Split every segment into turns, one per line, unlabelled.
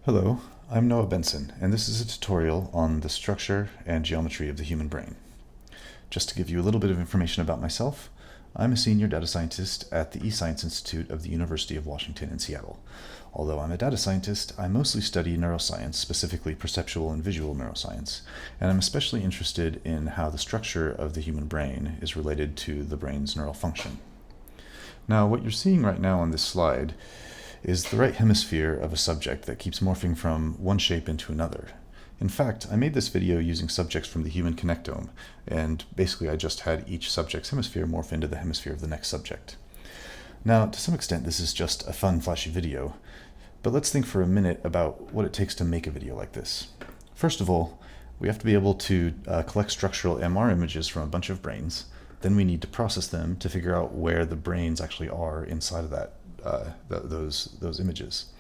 Hello, I'm Noah Benson, and this is a tutorial on the structure and geometry of the human brain. Just to give you a little bit of information about myself, I'm a senior data scientist at the eScience Institute of the University of Washington in Seattle. Although I'm a data scientist, I mostly study neuroscience, specifically perceptual and visual neuroscience, and I'm especially interested in how the structure of the human brain is related to the brain's neural function. Now, what you're seeing right now on this slide is the right hemisphere of a subject that keeps morphing from one shape into another. In fact, I made this video using subjects from the human connectome, and basically I just had each subject's hemisphere morph into the hemisphere of the next subject. Now, to some extent, this is just a fun, flashy video, but let's think for a minute about what it takes to make a video like this. First of all, we have to be able to collect structural MR images from a bunch of brains. Then we need to process them to figure out where the brains actually are inside of that those images.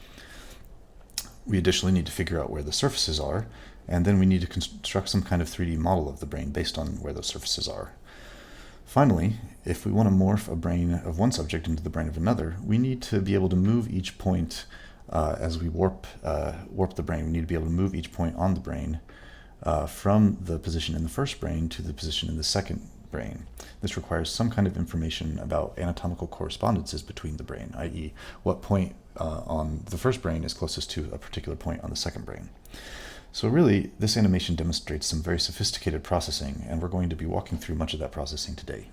We additionally need to figure out where the surfaces are, and then we need to construct some kind of 3D model of the brain based on where those surfaces are. Finally, if we want to morph a brain of one subject into the brain of another, we need to be able to move each point as we warp the brain. We need to be able to move each point on the brain from the position in the first brain to the position in the second brain. This requires some kind of information about anatomical correspondences between the brain, i.e. what point on the first brain is closest to a particular point on the second brain. So really, this animation demonstrates some very sophisticated processing, and we're going to be walking through much of that processing today.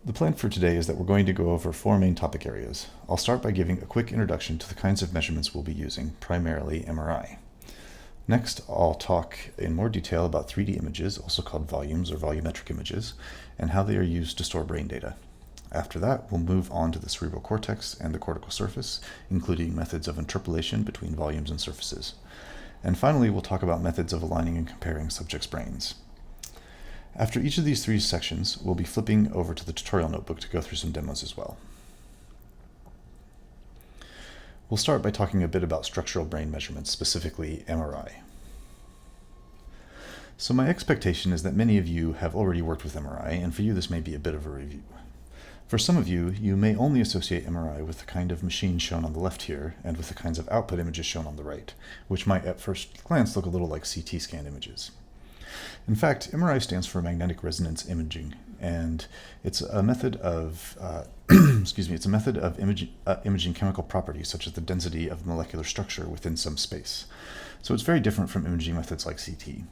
The plan for today is that we're going to go over four main topic areas. I'll start by giving a quick introduction to the kinds of measurements we'll be using, primarily MRI. Next, I'll talk in more detail about 3D images, also called volumes or volumetric images, and how they are used to store brain data. After that, we'll move on to the cerebral cortex and the cortical surface, including methods of interpolation between volumes and surfaces. And finally, we'll talk about methods of aligning and comparing subjects' brains. After each of these three sections, we'll be flipping over to the tutorial notebook to go through some demos as well. We'll start by talking a bit about structural brain measurements, specifically MRI. So my expectation is that many of you have already worked with MRI, and for you this may be a bit of a review. For some of you, you may only associate MRI with the kind of machine shown on the left here, and with the kinds of output images shown on the right, which might at first glance look a little like CT scan images. In fact, MRI stands for magnetic resonance imaging, and it's a method of imaging chemical properties such as the density of molecular structure within some space. So it's very different from imaging methods like CT.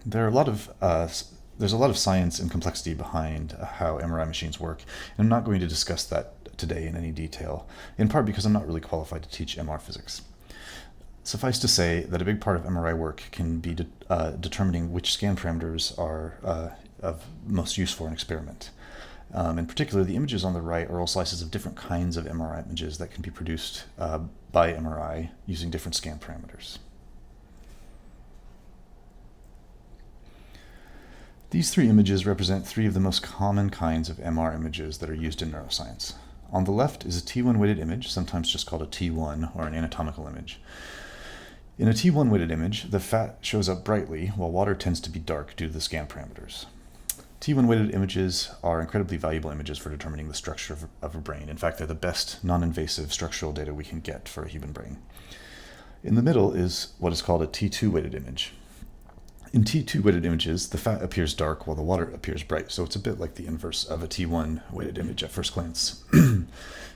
There's a lot of science and complexity behind how MRI machines work, and I'm not going to discuss that today in any detail, in part because I'm not really qualified to teach MR physics. Suffice to say that a big part of MRI work can be determining which scan parameters are of most use for an experiment. In particular, the images on the right are all slices of different kinds of MRI images that can be produced by MRI using different scan parameters. These three images represent three of the most common kinds of MR images that are used in neuroscience. On the left is a T1 weighted image, sometimes just called a T1 or an anatomical image. In a T1 weighted image, the fat shows up brightly while water tends to be dark due to the scan parameters. T1 weighted images are incredibly valuable images for determining the structure of a brain. In fact, they're the best non-invasive structural data we can get for a human brain. In the middle is what is called a T2 weighted image. In T2 weighted images, the fat appears dark while the water appears bright, so it's a bit like the inverse of a T1 weighted image at first glance.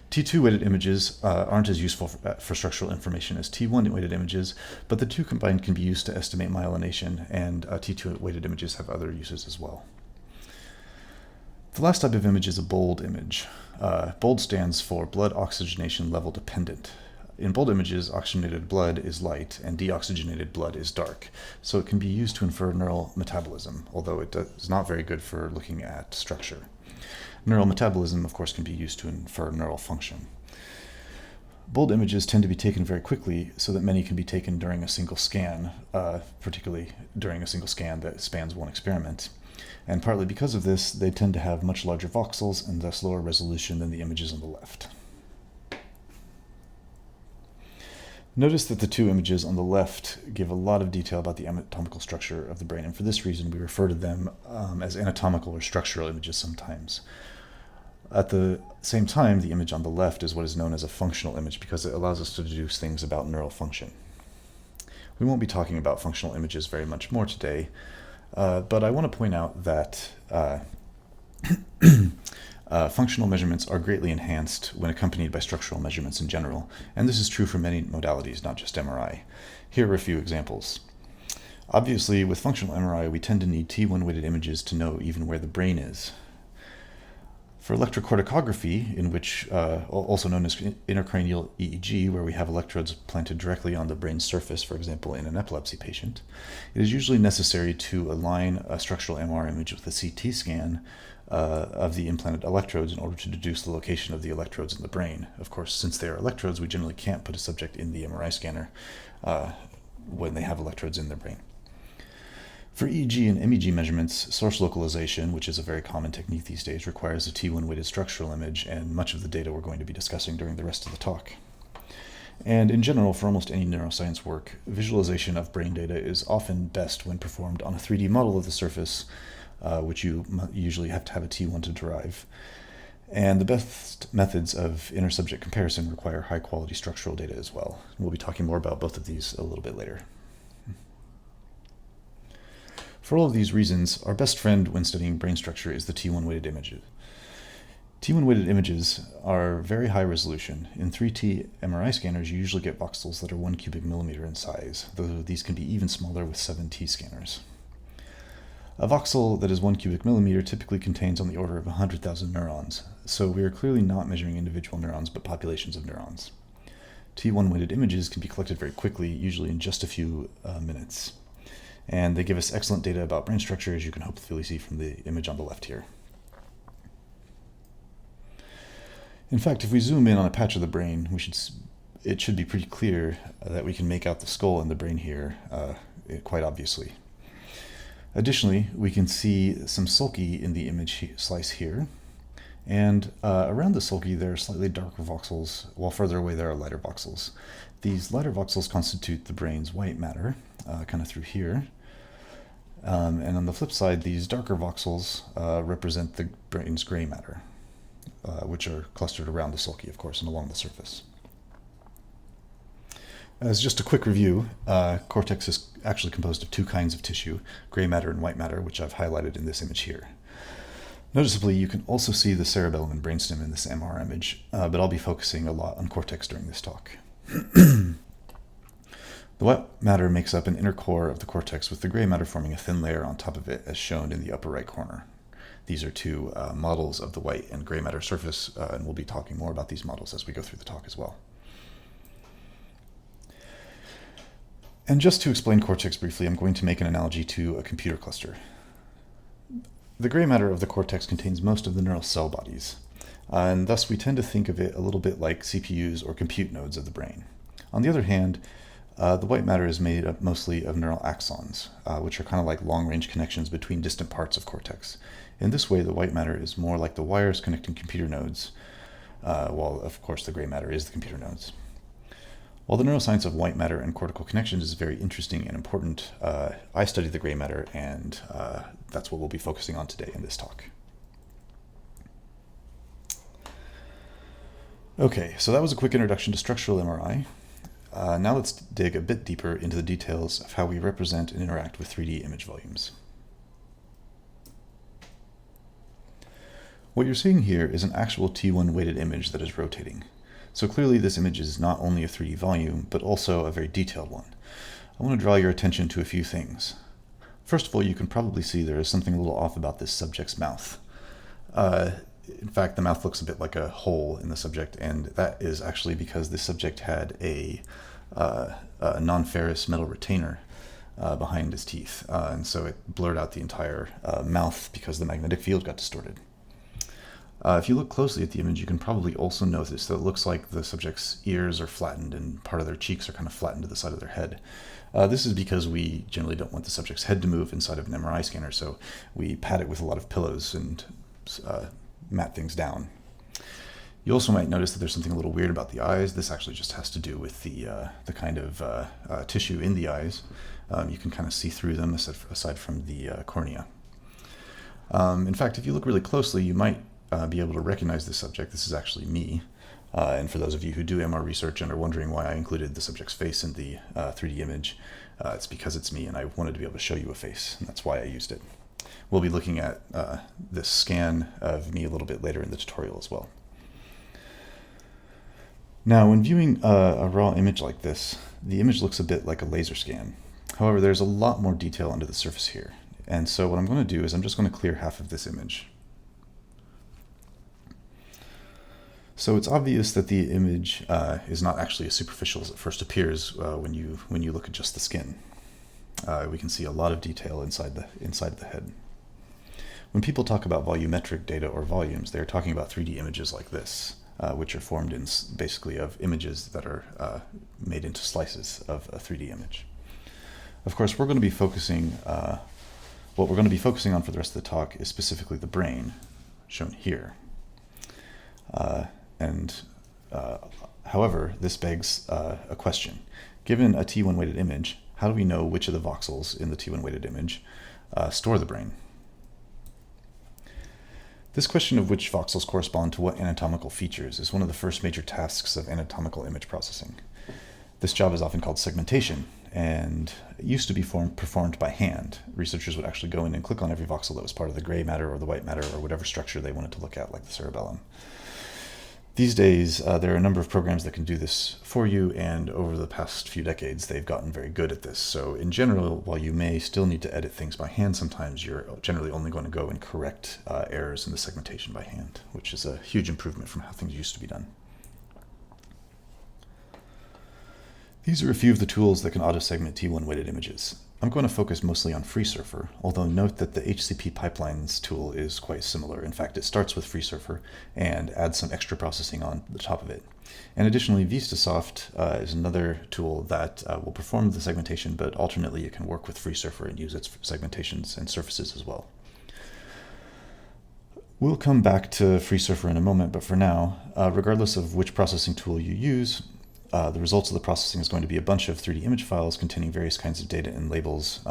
T2 weighted images aren't as useful for structural information as T1 weighted images, but the two combined can be used to estimate myelination, and T2 weighted images have other uses as well. The last type of image is a bold image. Bold stands for blood oxygenation level dependent. In bold images, oxygenated blood is light and deoxygenated blood is dark, so it can be used to infer neural metabolism, although it is not very good for looking at structure. Neural metabolism, of course, can be used to infer neural function. Bold images tend to be taken very quickly so that many can be taken during a single scan, particularly during a single scan that spans one experiment. And partly because of this, they tend to have much larger voxels and thus lower resolution than the images on the left. Notice that the two images on the left give a lot of detail about the anatomical structure of the brain, and for this reason we refer to them as anatomical or structural images sometimes. At the same time, the image on the left is what is known as a functional image because it allows us to deduce things about neural function. We won't be talking about functional images very much more today, but I want to point out that functional measurements are greatly enhanced when accompanied by structural measurements in general, and this is true for many modalities, not just MRI. Here are a few examples. Obviously, with functional MRI, we tend to need T1 weighted images to know even where the brain is. For electrocorticography, in which also known as intracranial EEG, where we have electrodes planted directly on the brain's surface, for example, in an epilepsy patient, it is usually necessary to align a structural MR image with a CT scan of the implanted electrodes in order to deduce the location of the electrodes in the brain. Of course, since they are electrodes, we generally can't put a subject in the MRI scanner when they have electrodes in their brain. For EEG and MEG measurements, source localization, which is a very common technique these days, requires a T1 weighted structural image, and much of the data we're going to be discussing during the rest of the talk. And in general, for almost any neuroscience work, visualization of brain data is often best when performed on a 3D model of the surface, which you usually have to have a T1 to derive. And the best methods of inter-subject comparison require high-quality structural data as well. We'll be talking more about both of these a little bit later. For all of these reasons, our best friend when studying brain structure is the T1 weighted images. T1 weighted images are very high resolution. In 3T MRI scanners, you usually get voxels that are 1 cubic millimeter in size, though these can be even smaller with 7T scanners. A voxel that is 1 cubic millimeter typically contains on the order of 100,000 neurons, so we are clearly not measuring individual neurons but populations of neurons. T1 weighted images can be collected very quickly, usually in just a few minutes. And they give us excellent data about brain structure, as you can hopefully see from the image on the left here. In fact, if we zoom in on a patch of the brain, it should be pretty clear that we can make out the skull in the brain here quite obviously. Additionally, we can see some sulci in the image slice here, and around the sulci there are slightly darker voxels, while further away there are lighter voxels. These lighter voxels constitute the brain's white matter, kind of through here. And on the flip side, these darker voxels represent the brain's gray matter, which are clustered around the sulci, of course, and along the surface. As just a quick review, cortex is actually composed of two kinds of tissue, gray matter and white matter, which I've highlighted in this image here. Noticeably, you can also see the cerebellum and brainstem in this MR image, but I'll be focusing a lot on cortex during this talk. The white matter makes up an inner core of the cortex, with the gray matter forming a thin layer on top of it, as shown in the upper right corner. These are two models of the white and gray matter surface, and we'll be talking more about these models as we go through the talk as well. And just to explain cortex briefly, I'm going to make an analogy to a computer cluster. The gray matter of the cortex contains most of the neural cell bodies, and thus we tend to think of it a little bit like CPUs or compute nodes of the brain. On the other hand, the white matter is made up mostly of neural axons, which are kind of like long-range connections between distant parts of cortex. In this way, the white matter is more like the wires connecting computer nodes, while of course the gray matter is the computer nodes. While the neuroscience of white matter and cortical connections is very interesting and important, I study the gray matter, and that's what we'll be focusing on today in this talk. Okay, so that was a quick introduction to structural MRI. Now let's dig a bit deeper into the details of how we represent and interact with 3D image volumes. What you're seeing here is an actual T1 weighted image that is rotating. So clearly this image is not only a 3D volume, but also a very detailed one. I want to draw your attention to a few things. First of all, you can probably see there is something a little off about this subject's mouth. In fact, the mouth looks a bit like a hole in the subject, and that is actually because this subject had a non-ferrous metal retainer behind his teeth, and so it blurred out the entire mouth because the magnetic field got distorted. If you look closely at the image, you can probably also notice that it looks like the subject's ears are flattened and part of their cheeks are kind of flattened to the side of their head. This is because we generally don't want the subject's head to move inside of an MRI scanner, so we pad it with a lot of pillows and mat things down. You also might notice that there's something a little weird about the eyes. This actually just has to do with the kind of tissue in the eyes. You can kind of see through them aside from the cornea. In fact, if you look really closely, you might be able to recognize this subject. This is actually me. And for those of you who do MR research and are wondering why I included the subject's face in the 3D image, it's because it's me and I wanted to be able to show you a face, and that's why I used it. We'll be looking at this scan of me a little bit later in the tutorial as well. Now, when viewing a raw image like this, the image looks a bit like a laser scan. However, there's a lot more detail under the surface here. And so what I'm going to do is I'm just going to clear half of this image. So it's obvious that the image is not actually as superficial as it first appears when you look at just the skin. We can see a lot of detail inside the head. When people talk about volumetric data or volumes, they're talking about 3D images like this, which are formed in basically of images that are made into slices of a 3D image. Of course, we're going to be focusing, what we're going to be focusing on for the rest of the talk is specifically the brain, shown here. However, this begs a question. Given a T1 weighted image, how do we know which of the voxels in the T1 weighted image store the brain? This question of which voxels correspond to what anatomical features is one of the first major tasks of anatomical image processing. This job is often called segmentation, and it used to be performed by hand. Researchers would actually go in and click on every voxel that was part of the gray matter or the white matter or whatever structure they wanted to look at, like the cerebellum. These days, there are a number of programs that can do this for you, and over the past few decades, they've gotten very good at this. So in general, while you may still need to edit things by hand sometimes, you're generally only going to go and correct errors in the segmentation by hand, which is a huge improvement from how things used to be done. These are a few of the tools that can auto-segment T1 weighted images. I'm going to focus mostly on FreeSurfer, although note that the HCP pipelines tool is quite similar. In fact, it starts with FreeSurfer and adds some extra processing on the top of it. And additionally, VistaSoft is another tool that will perform the segmentation, but alternately it can work with FreeSurfer and use its segmentations and surfaces as well. We'll come back to FreeSurfer in a moment, but for now, regardless of which processing tool you use, the results of the processing is going to be a bunch of 3D image files containing various kinds of data and labels,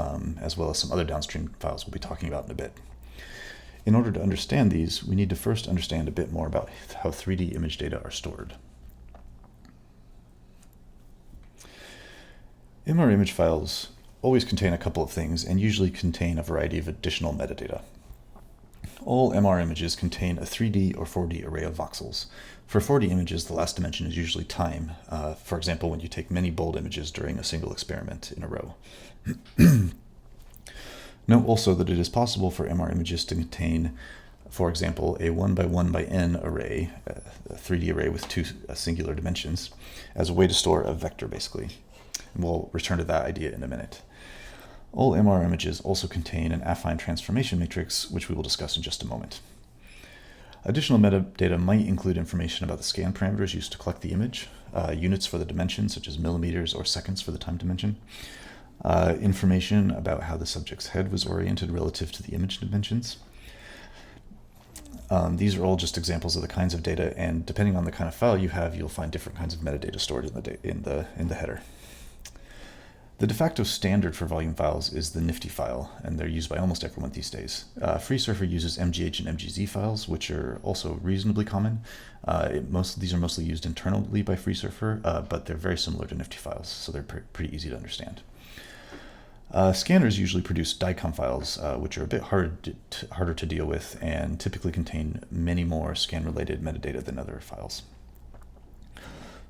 as well as some other downstream files we'll be talking about in a bit. In order to understand these, we need to first understand a bit more about how 3D image data are stored. MRImage files always contain a couple of things and usually contain a variety of additional metadata. All MR images contain a 3D or 4D array of voxels. For 4D images, the last dimension is usually time, for example, when you take many bold images during a single experiment in a row. Note also that it is possible for MR images to contain, for example, a 1 by 1 by n array, a 3D array with two singular dimensions, as a way to store a vector, basically. And we'll return to that idea in a minute. All MR images also contain an affine transformation matrix, which we will discuss in just a moment. Additional metadata might include information about the scan parameters used to collect the image, units for the dimension, such as millimeters or seconds for the time dimension, information about how the subject's head was oriented relative to the image dimensions. These are all just examples of the kinds of data, and depending on the kind of file you have, you'll find different kinds of metadata stored in the header. The de facto standard for volume files is the Nifty file, and they're used by almost everyone these days. FreeSurfer uses MGH and MGZ files, which are also reasonably common. These are mostly used internally by FreeSurfer, but they're very similar to Nifty files, so they're pretty easy to understand. Scanners usually produce DICOM files, which are a bit harder to deal with and typically contain many more scan-related metadata than other files.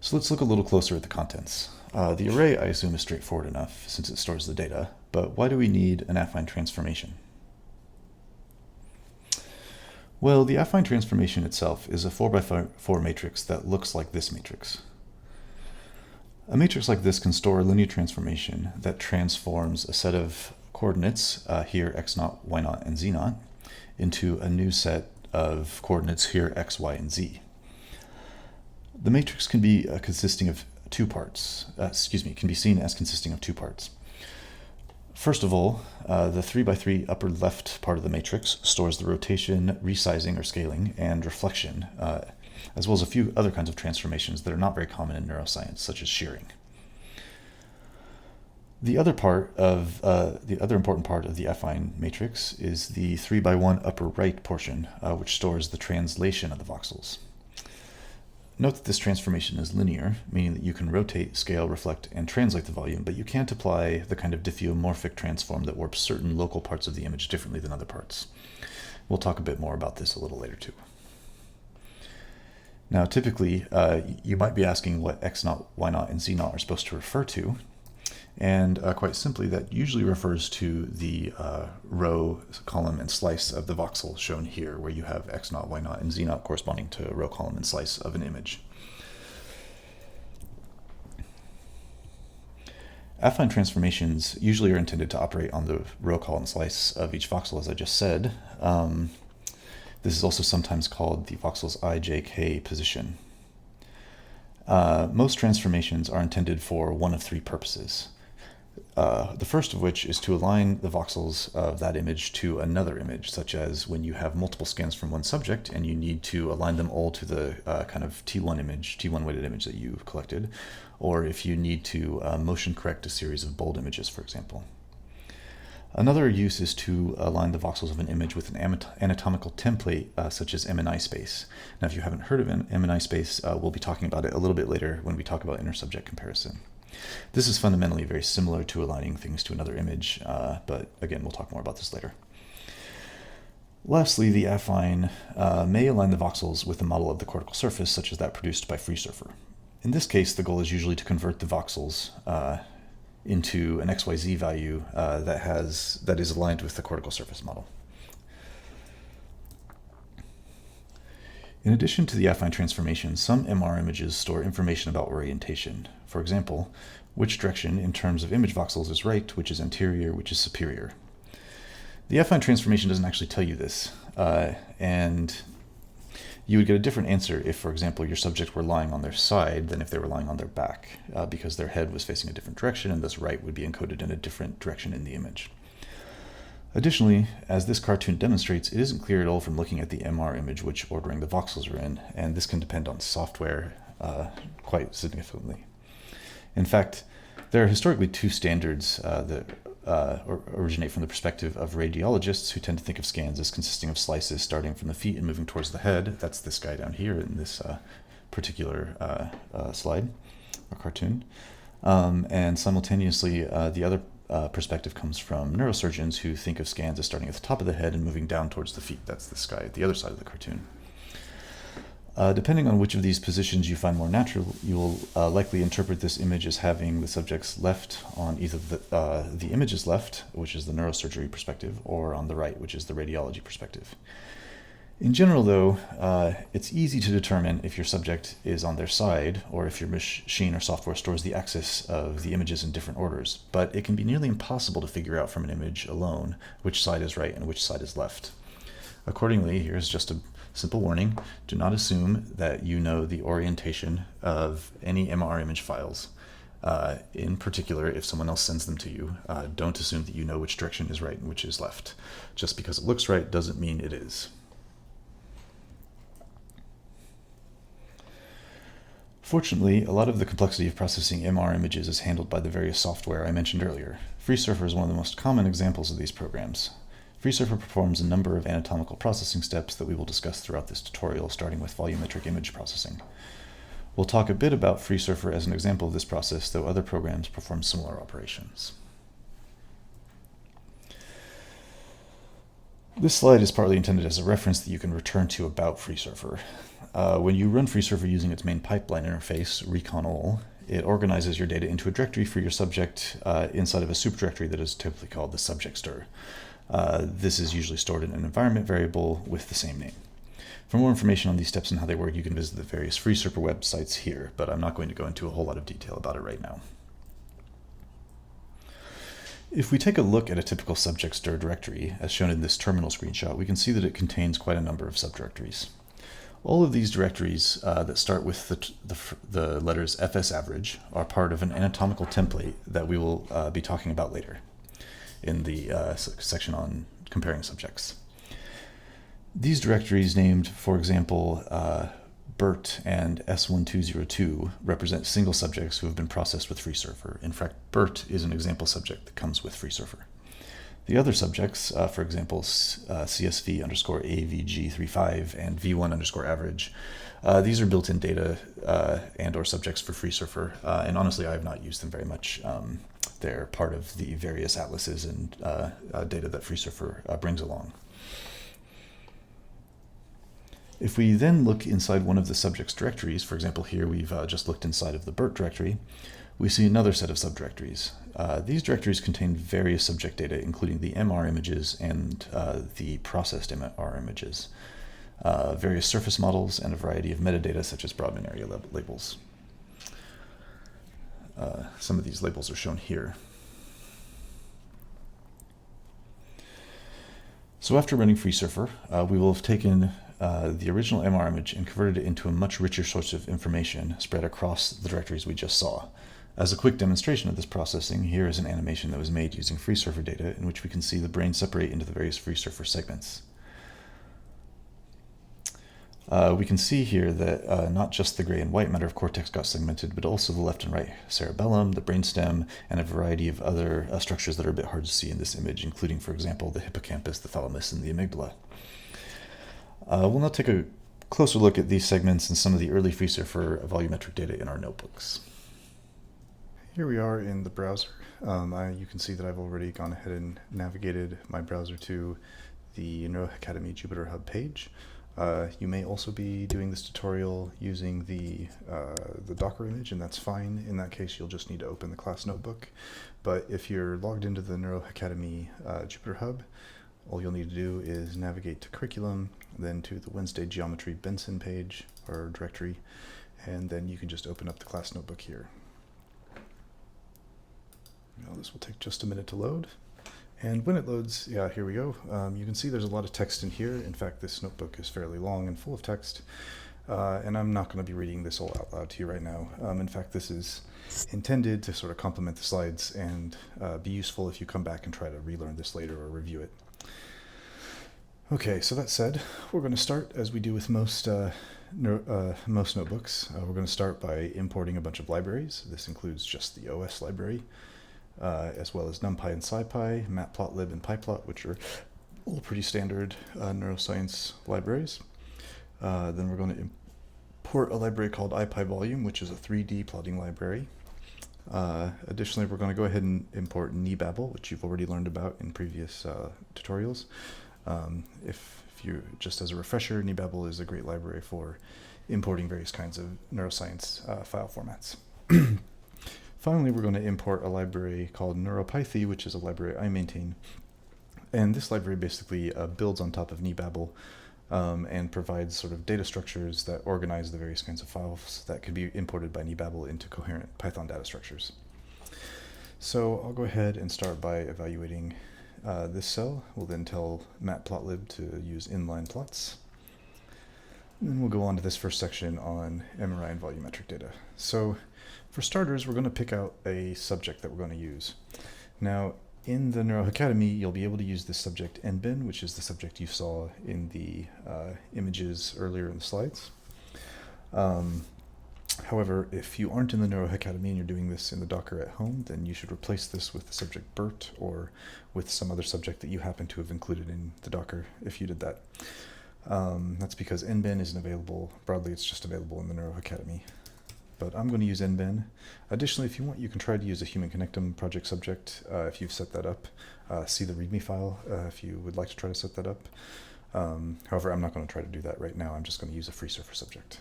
So let's look a little closer at the contents. The array, I assume, is straightforward enough since it stores the data, but why do we need an affine transformation? Well, the affine transformation itself is a 4x4 matrix that looks like this matrix. A matrix like this can store a linear transformation that transforms a set of coordinates, here x0, y0, and z0, into a new set of coordinates here x, y, and z. The matrix can be consisting of two parts. Can be seen as consisting of two parts. First of all, the 3x3 upper left part of the matrix stores the rotation, resizing or scaling, and reflection, as well as a few other kinds of transformations that are not very common in neuroscience, such as shearing. The other important part of the affine matrix is the 3x1 upper right portion, which stores the translation of the voxels. Note that this transformation is linear, meaning that you can rotate, scale, reflect, and translate the volume, but you can't apply the kind of diffeomorphic transform that warps certain local parts of the image differently than other parts. We'll talk a bit more about this a little later too. Now, typically, you might be asking what x naught, y naught, and z naught are supposed to refer to. And quite simply, that usually refers to the row, column, and slice of the voxel shown here, where you have x naught, y naught, and z naught corresponding to row, column, and slice of an image. Affine transformations usually are intended to operate on the row, column, slice of each voxel, as I just said. This is also sometimes called the voxel's I, j, k position. Most transformations are intended for one of three purposes. The first of which is to align the voxels of that image to another image, such as when you have multiple scans from one subject and you need to align them all to the kind of T1 weighted image that you collected, or if you need to motion correct a series of bold images, for example. Another use is to align the voxels of an image with an anatomical template, such as MRI space. Now, if you haven't heard of MRI space, we'll be talking about it a little bit later when we talk about intersubject comparison. This is fundamentally very similar to aligning things to another image, but again, we'll talk more about this later. Lastly, the affine may align the voxels with a model of the cortical surface, such as that produced by FreeSurfer. In this case, the goal is usually to convert the voxels into an XYZ value that is aligned with the cortical surface model. In addition to the affine transformation, some MR images store information about orientation. For example, which direction in terms of image voxels is right, which is anterior, which is superior. The affine transformation doesn't actually tell you this, and you would get a different answer if, for example, your subject were lying on their side than if they were lying on their back, because their head was facing a different direction, and thus right would be encoded in a different direction in the image. Additionally, as this cartoon demonstrates, it isn't clear at all from looking at the MR image which ordering the voxels are in, and this can depend on software quite significantly. In fact, there are historically two standards that originate from the perspective of radiologists, who tend to think of scans as consisting of slices starting from the feet and moving towards the head. That's this guy down here in this particular slide or cartoon. And simultaneously, the other perspective comes from neurosurgeons, who think of scans as starting at the top of the head and moving down towards the feet. That's this guy at the other side of the cartoon. Depending on which of these positions you find more natural, you will likely interpret this image as having the subject's left on either the image's left, which is the neurosurgery perspective, or on the right, which is the radiology perspective. In general, though, it's easy to determine if your subject is on their side, or if your machine or software stores the axis of the images in different orders, but it can be nearly impossible to figure out from an image alone which side is right and which side is left. Accordingly, here's just a simple warning: do not assume that you know the orientation of any MRImage files. In particular, if someone else sends them to you, don't assume that you know which direction is right and which is left. Just because it looks right doesn't mean it is. Fortunately, a lot of the complexity of processing MR images is handled by the various software I mentioned earlier. FreeSurfer is one of the most common examples of these programs. FreeSurfer performs a number of anatomical processing steps that we will discuss throughout this tutorial, starting with volumetric image processing. We'll talk a bit about FreeSurfer as an example of this process, though other programs perform similar operations. This slide is partly intended as a reference that you can return to about FreeSurfer. When you run FreeSurfer using its main pipeline interface, recon_all, it organizes your data into a directory for your subject inside of a superdirectory that is typically called the subject stir. This is usually stored in an environment variable with the same name. For more information on these steps and how they work, you can visit the various FreeSurfer websites here, but I'm not going to go into a whole lot of detail about it right now. If we take a look at a typical subject stir directory, as shown in this terminal screenshot, we can see that it contains quite a number of subdirectories. All of these directories that start with the letters FS average are part of an anatomical template that we will be talking about later in the section on comparing subjects. These directories named, for example, BERT and S1202 represent single subjects who have been processed with FreeSurfer. In fact, BERT is an example subject that comes with FreeSurfer. The other subjects, for example, CSV underscore AVG35 and V1 underscore average, these are built-in data and or subjects for FreeSurfer, and honestly I have not used them very much. They're part of the various atlases and data that FreeSurfer brings along. If we then look inside one of the subject's directories, for example here we've just looked inside of the BERT directory, we see another set of subdirectories. These directories contain various subject data, including the MR images and the processed MR images, various surface models, and a variety of metadata such as Broadman area labels. Some of these labels are shown here. So after running FreeSurfer, we will have taken the original MR image and converted it into a much richer source of information spread across the directories we just saw. As a quick demonstration of this processing, here is an animation that was made using FreeSurfer data in which we can see the brain separate into the various FreeSurfer segments. We can see here that not just the gray and white matter of cortex got segmented, but also the left and right cerebellum, the brainstem, and a variety of other structures that are a bit hard to see in this image, including, for example, the hippocampus, the thalamus, and the amygdala. We'll now take a closer look at these segments and some of the early FreeSurfer volumetric data in our notebooks. Here we are in the browser. You can see that I've already gone ahead and navigated my browser to the Neurohackademy Jupyter Hub page. You may also be doing this tutorial using the Docker image, and that's fine. In that case, you'll just need to open the class notebook. But if you're logged into the Neurohackademy Jupyter Hub, all you'll need to do is navigate to curriculum, then to the Wednesday Geometry Benson page or directory, and then you can just open up the class notebook here. Now, this will take just a minute to load. And when it loads, yeah, here we go. You can see there's a lot of text in here. In fact, this notebook is fairly long and full of text. And I'm not going to be reading this all out loud to you right now. In fact, this is intended to sort of complement the slides and be useful if you come back and try to relearn this later or review it. Okay, so that said, we're going to start as we do with most notebooks. We're going to start by importing a bunch of libraries. This includes just the OS library, as well as NumPy and SciPy, Matplotlib and PyPlot, which are all pretty standard neuroscience libraries. Then we're going to import a library called IPyVolume, which is a 3D plotting library. Additionally, we're going to go ahead and import NeBabble, which you've already learned about in previous tutorials. If you, just as a refresher, NeBabble is a great library for importing various kinds of neuroscience file formats. Finally, we're going to import a library called NeuroPythy, which is a library I maintain. And this library basically builds on top of NeBabble and provides sort of data structures that organize the various kinds of files that could be imported by NeBabble into coherent Python data structures. So I'll go ahead and start by evaluating this cell. We'll then tell Matplotlib to use inline plots. And then we'll go on to this first section on MRI and volumetric data. So for starters, we're going to pick out a subject that we're going to use. Now, in the Neurohackademy, you'll be able to use this subject NBin, which is the subject you saw in the images earlier in the slides. However, if you aren't in the Neurohackademy and you're doing this in the Docker at home, then you should replace this with the subject BERT or with some other subject that you happen to have included in the Docker if you did that. That's because NBin isn't available broadly, it's just available in the Neurohackademy. But I'm going to use NBin. Additionally, if you want, you can try to use a Human Connectome project subject if you've set that up. See the README file if you would like to try to set that up. However, I'm not going to try to do that right now. I'm just going to use a FreeSurfer subject.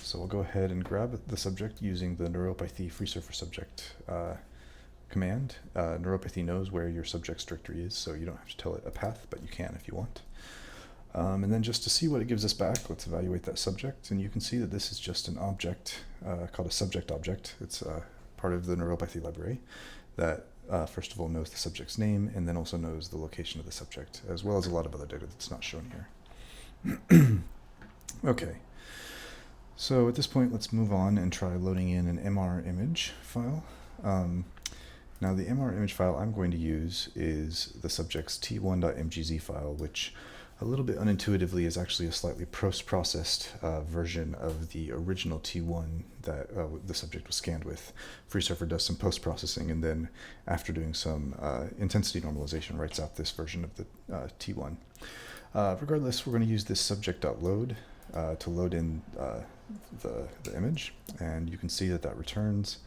So we'll go ahead and grab the subject using the NeuroPythy FreeSurfer subject command. NeuroPythy knows where your subject's directory is, so you don't have to tell it a path, but you can if you want. And then just to see what it gives us back, let's evaluate that subject. And you can see that this is just an object called a subject object. It's part of the NeuroPythy library that first of all knows the subject's name and then also knows the location of the subject, as well as a lot of other data that's not shown here. Okay, so at this point, let's move on and try loading in an MRImage file. Now the MRImage file I'm going to use is the subject's t1.mgz file, which a little bit unintuitively, is actually a slightly post-processed version of the original T1 that the subject was scanned with. FreeSurfer does some post-processing, and then after doing some intensity normalization, writes out this version of the T1. Regardless, we're going to use this subject.load to load in the image, and you can see that that returns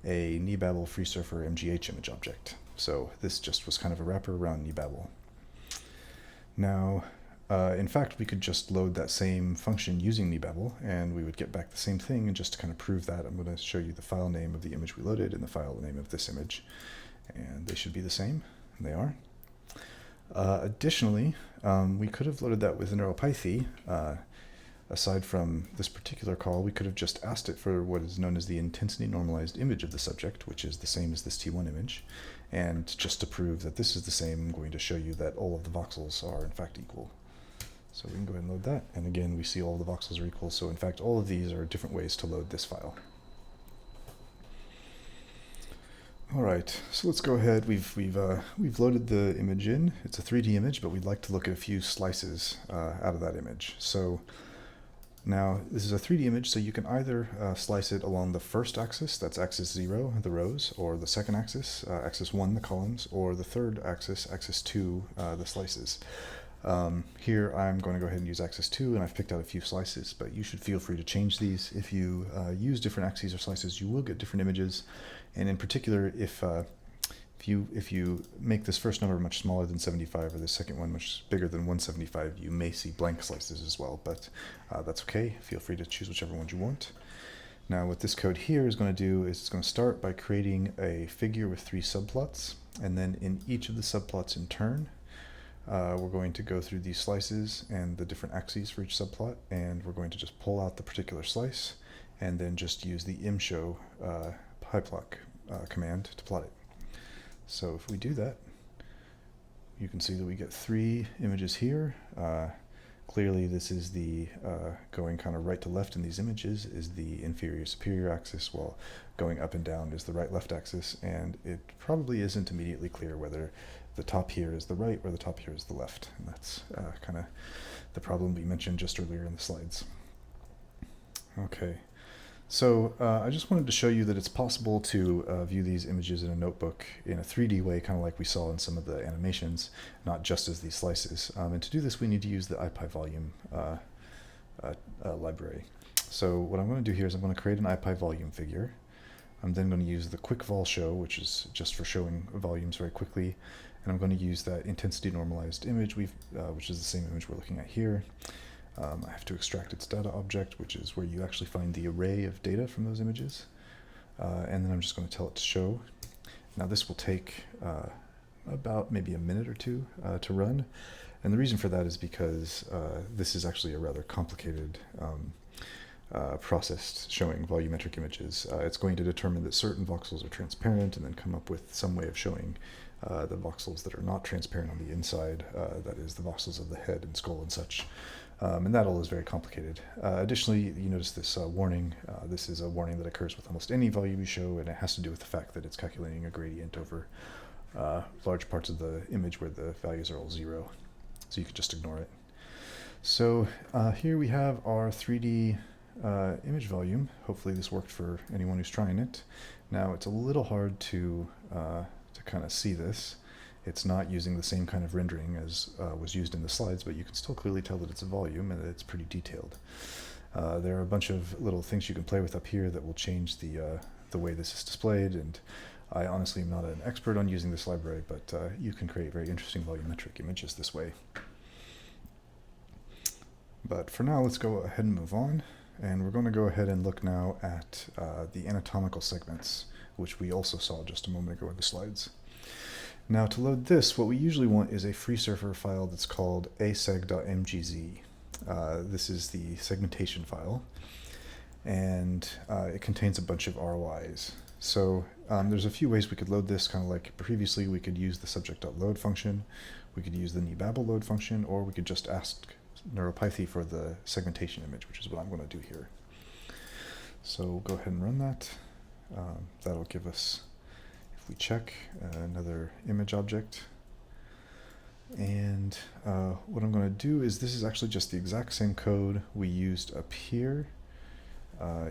a NeBabel FreeSurfer MGH image object. So this just was kind of a wrapper around NeBabel. Now, in fact, we could just load that same function using NeBabel, and we would get back the same thing. And just to kind of prove that, I'm going to show you the file name of the image we loaded and the file name of this image. And they should be the same, and they are. Additionally, we could have loaded that with NeuroPython. Aside from this particular call, we could have just asked it for what is known as the intensity normalized image of the subject, which is the same as this T1 image. And just to prove that this is the same, I'm going to show you that all of the voxels are in fact equal. So we can go ahead and load that. And again, we see all of the voxels are equal. So in fact, all of these are different ways to load this file. All right, so let's go ahead. We've loaded the image in. It's a 3D image, but we'd like to look at a few slices out of that image. So now, this is a 3D image, so you can either slice it along the first axis, that's axis 0, the rows, or the second axis, axis 1, the columns, or the third axis, axis 2, the slices. Here I'm going to go ahead and use axis 2, and I've picked out a few slices, but you should feel free to change these. If you use different axes or slices, you will get different images, and in particular, if you make this first number much smaller than 75 or the second one much bigger than 175, you may see blank slices as well, but that's okay. Feel free to choose whichever ones you want. Now what this code here is going to do is it's going to start by creating a figure with 3 subplots, and then in each of the subplots in turn, we're going to go through these slices and the different axes for each subplot, and we're going to just pull out the particular slice and then just use the imshow pyplot command to plot it. So if we do that, you can see that we get 3 images here. Clearly this is the going kind of right to left in these images is the inferior superior axis, while going up and down is the right left axis, and it probably isn't immediately clear whether the top here is the right or the top here is the left, and that's kind of the problem we mentioned just earlier in the slides. Okay. So I just wanted to show you that it's possible to view these images in a notebook in a 3D way, kind of like we saw in some of the animations, not just as these slices. And to do this, we need to use the MRI Volume library. So what I'm going to do here is I'm going to create an MRI Volume figure. I'm then going to use the quick vol show, which is just for showing volumes very quickly. And I'm going to use that intensity normalized image, which is the same image we're looking at here. I have to extract its data object, which is where you actually find the array of data from those images. And then I'm just going to tell it to show. Now this will take about maybe a minute or two to run. And the reason for that is because this is actually a rather complicated process showing volumetric images. It's going to determine that certain voxels are transparent and then come up with some way of showing the voxels that are not transparent on the inside, that is the voxels of the head and skull and such. And that all is very complicated. Additionally, you notice this warning. This is a warning that occurs with almost any volume you show, and it has to do with the fact that it's calculating a gradient over large parts of the image where the values are all 0. So you could just ignore it. So here we have our 3D image volume. Hopefully this worked for anyone who's trying it. Now it's a little hard to kind of see this. It's not using the same kind of rendering as was used in the slides, but you can still clearly tell that it's a volume and that it's pretty detailed. There are a bunch of little things you can play with up here that will change the way this is displayed, and I honestly am not an expert on using this library, but you can create very interesting volumetric images this way. But for now, let's go ahead and move on, and we're going to go ahead and look now at the anatomical segments, which we also saw just a moment ago in the slides. Now to load this, what we usually want is a FreeSurfer file that's called aseg.mgz. This is the segmentation file, and it contains a bunch of ROIs. So there's a few ways we could load this, kind of like previously. We could use the subject.load function, we could use the NeBabel load function, or we could just ask NeuroPython for the segmentation image, which is what I'm going to do here. So we'll go ahead and run that. That'll give us, if we check, another image object. And what I'm going to do is, this is actually just the exact same code we used up here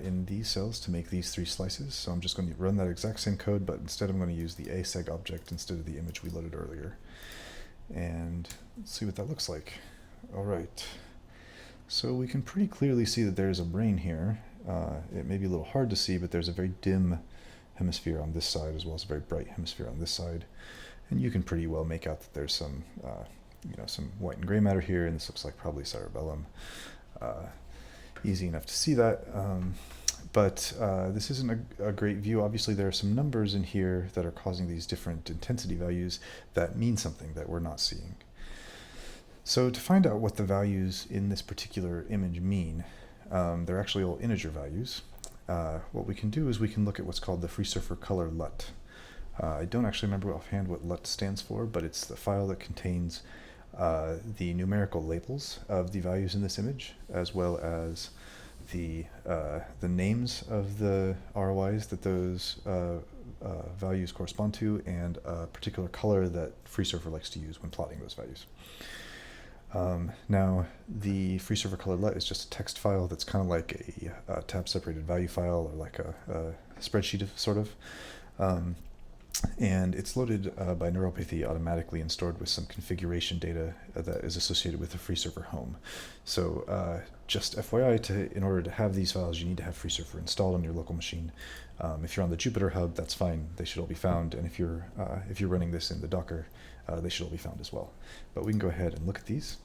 in these cells to make these 3 slices. So I'm just going to run that exact same code, but instead I'm going to use the aseg object instead of the image we loaded earlier. And let's see what that looks like. All right. So we can pretty clearly see that there's a brain here. It may be a little hard to see, but there's a very dim hemisphere on this side as well as a very bright hemisphere on this side. And you can pretty well make out that there's some, some white and gray matter here, and this looks like probably cerebellum. Easy enough to see that, but this isn't a great view. Obviously, there are some numbers in here that are causing these different intensity values that mean something that we're not seeing. So to find out what the values in this particular image mean, they're actually all integer values. What we can do is we can look at what's called the FreeSurfer color LUT. I don't actually remember offhand what LUT stands for, but it's the file that contains the numerical labels of the values in this image, as well as the names of the ROIs that those values correspond to, and a particular color that FreeSurfer likes to use when plotting those values. Now, the FreeSurfer color LUT is just a text file that's kind of like a tab-separated value file, or like a spreadsheet sort of. And it's loaded by neuropathy automatically and stored with some configuration data that is associated with the FreeSurfer home. So just FYI, in order to have these files, you need to have FreeSurfer installed on your local machine. If you're on the Jupyter hub, that's fine. They should all be found. And if you're running this in the Docker, they should all be found as well. But we can go ahead and look at these.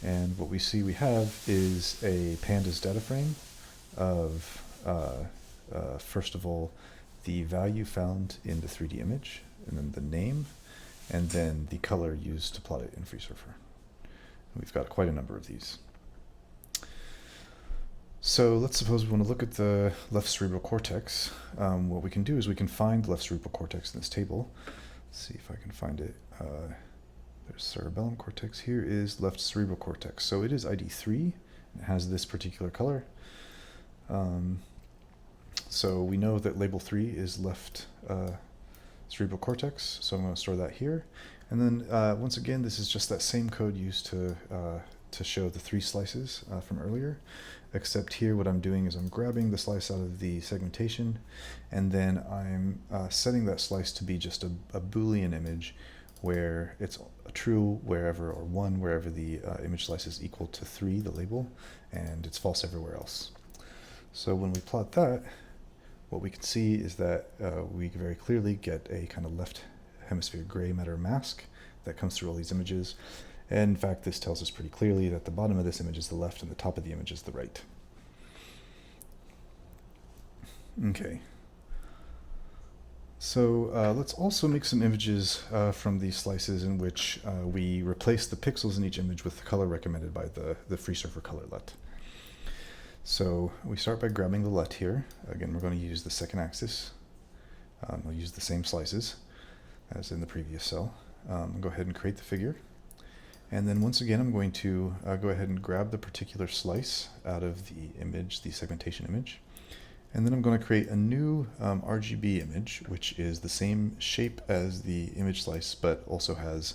And what we see we have is a pandas data frame of, first of all, the value found in the 3D image, and then the name, and then the color used to plot it in FreeSurfer. We've got quite a number of these. So let's suppose we want to look at the left cerebral cortex. What we can do is we can find the left cerebral cortex in this table. Let's see if I can find it. There's cerebellum cortex. Here is left cerebral cortex. So it is ID 3. It has this particular color. So we know that label 3 is left cerebral cortex, so I'm going to store that here. And then once again, this is just that same code used to show the 3 slices from earlier, except here what I'm doing is I'm grabbing the slice out of the segmentation, and then I'm setting that slice to be just a Boolean image where it's true wherever, or 1 wherever the image slice is equal to 3, the label, and it's false everywhere else. So when we plot that, what we can see is that we very clearly get a kind of left hemisphere gray matter mask that comes through all these images. And in fact, this tells us pretty clearly that the bottom of this image is the left and the top of the image is the right. Okay. So let's also make some images from these slices in which we replace the pixels in each image with the color recommended by the FreeSurfer color LUT. So we start by grabbing the LUT here. Again, we're going to use the second axis. We'll use the same slices as in the previous cell. I'll go ahead and create the figure. And then once again, I'm going to go ahead and grab the particular slice out of the image, the segmentation image. And then I'm going to create a new RGB image, which is the same shape as the image slice, but also has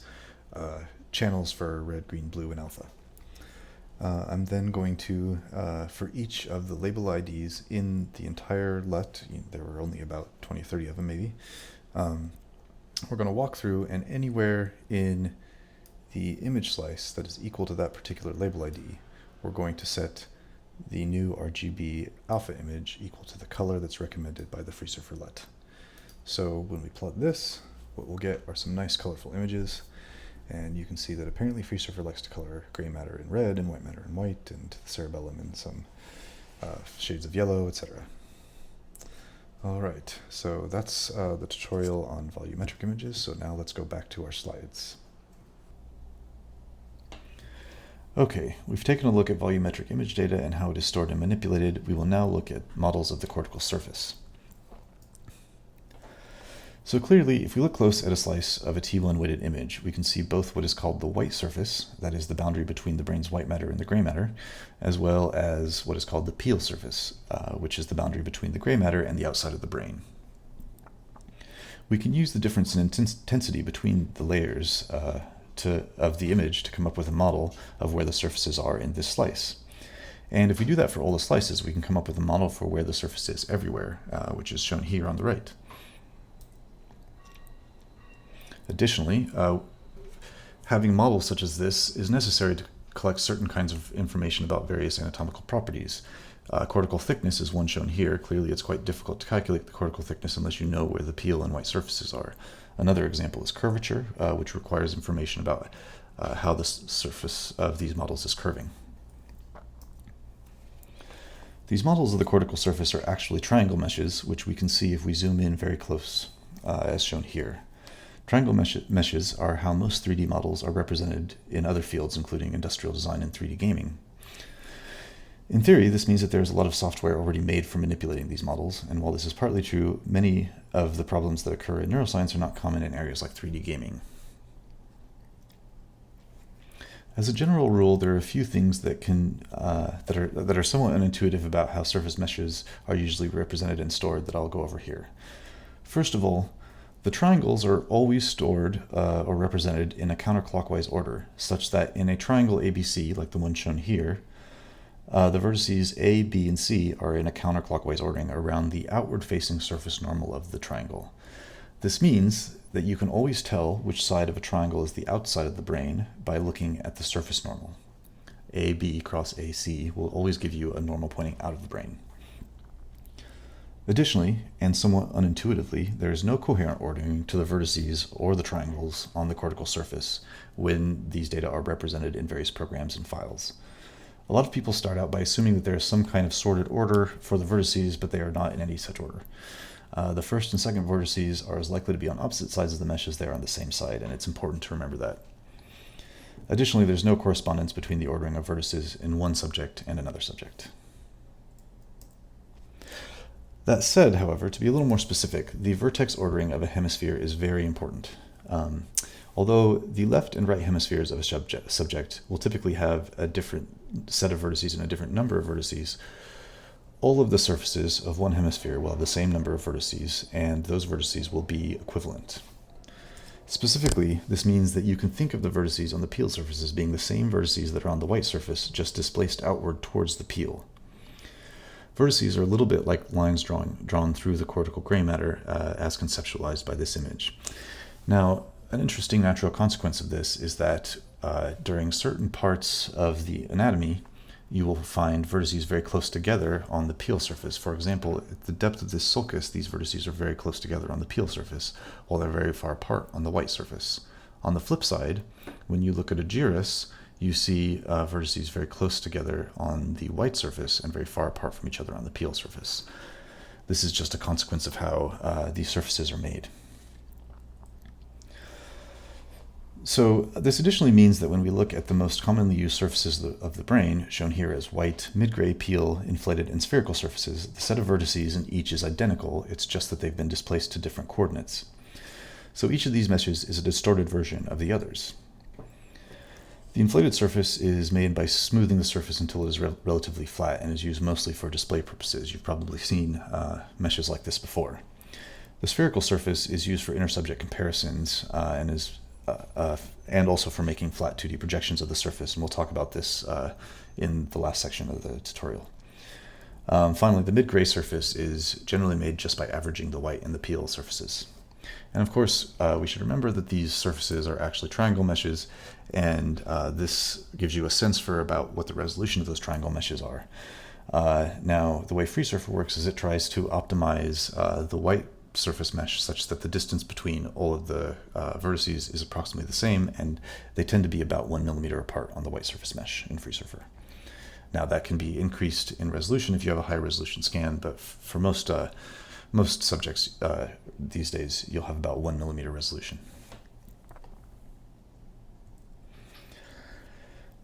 channels for red, green, blue, and alpha. I'm then going to, for each of the label IDs in the entire LUT, there were only about 20 or 30 of them maybe, we're going to walk through, and anywhere in the image slice that is equal to that particular label ID, we're going to set the new RGB alpha image equal to the color that's recommended by the FreeSurfer LUT. So when we plot this, what we'll get are some nice colorful images. And you can see that apparently FreeSurfer likes to color gray matter in red and white matter in white, and the cerebellum in some shades of yellow, etc. All right, so that's the tutorial on volumetric images. So now let's go back to our slides. Okay, we've taken a look at volumetric image data and how it is stored and manipulated. We will now look at models of the cortical surface. So clearly, if we look close at a slice of a T1 weighted image, we can see both what is called the white surface, that is the boundary between the brain's white matter and the gray matter, as well as what is called the peel surface, which is the boundary between the gray matter and the outside of the brain. We can use the difference in intensity between the layers of the image to come up with a model of where the surfaces are in this slice. And if we do that for all the slices, we can come up with a model for where the surface is everywhere, which is shown here on the right. Additionally, having models such as this is necessary to collect certain kinds of information about various anatomical properties. Cortical thickness is one shown here. Clearly, it's quite difficult to calculate the cortical thickness unless you know where the peel and white surfaces are. Another example is curvature, which requires information about how the surface of these models is curving. These models of the cortical surface are actually triangle meshes, which we can see if we zoom in very close, as shown here. Triangle meshes are how most 3D models are represented in other fields, including industrial design and 3D gaming. In theory, this means that there's a lot of software already made for manipulating these models, and while this is partly true, many of the problems that occur in neuroscience are not common in areas like 3D gaming. As a general rule, there are a few things that are somewhat unintuitive about how surface meshes are usually represented and stored that I'll go over here. First of all, the triangles are always stored or represented in a counterclockwise order, such that in a triangle ABC, like the one shown here, the vertices A, B, and C are in a counterclockwise ordering around the outward-facing surface normal of the triangle. This means that you can always tell which side of a triangle is the outside of the brain by looking at the surface normal. AB cross AC will always give you a normal pointing out of the brain. Additionally, and somewhat unintuitively, there is no coherent ordering to the vertices or the triangles on the cortical surface when these data are represented in various programs and files. A lot of people start out by assuming that there is some kind of sorted order for the vertices, but they are not in any such order. The first and second vertices are as likely to be on opposite sides of the mesh as they are on the same side, and it's important to remember that. Additionally, there's no correspondence between the ordering of vertices in one subject and another subject. That said, however, to be a little more specific, the vertex ordering of a hemisphere is very important. Although the left and right hemispheres of a subject will typically have a different set of vertices and a different number of vertices, all of the surfaces of one hemisphere will have the same number of vertices, and those vertices will be equivalent. Specifically, this means that you can think of the vertices on the peel surface as being the same vertices that are on the white surface, just displaced outward towards the peel. Vertices are a little bit like lines drawn through the cortical gray matter as conceptualized by this image. Now, an interesting natural consequence of this is that during certain parts of the anatomy, you will find vertices very close together on the peel surface. For example, at the depth of this sulcus, these vertices are very close together on the peel surface, while they're very far apart on the white surface. On the flip side, when you look at a gyrus, you see vertices very close together on the white surface and very far apart from each other on the peel surface. This is just a consequence of how these surfaces are made. So this additionally means that when we look at the most commonly used surfaces of the brain, shown here as white, mid-gray, peel, inflated, and spherical surfaces, the set of vertices in each is identical. It's just that they've been displaced to different coordinates. So each of these meshes is a distorted version of the others. The inflated surface is made by smoothing the surface until it is relatively flat and is used mostly for display purposes. You've probably seen meshes like this before. The spherical surface is used for inter-subject comparisons and also for making flat 2D projections of the surface, and we'll talk about this in the last section of the tutorial. Finally, the mid-gray surface is generally made just by averaging the white and the peel surfaces. And of course, we should remember that these surfaces are actually triangle meshes, and this gives you a sense for about what the resolution of those triangle meshes are. Now, the way FreeSurfer works is it tries to optimize the white surface mesh such that the distance between all of the vertices is approximately the same, and they tend to be about 1 millimeter apart on the white surface mesh in FreeSurfer. Now, that can be increased in resolution if you have a high resolution scan, but for most subjects these days, you'll have about 1 millimeter resolution.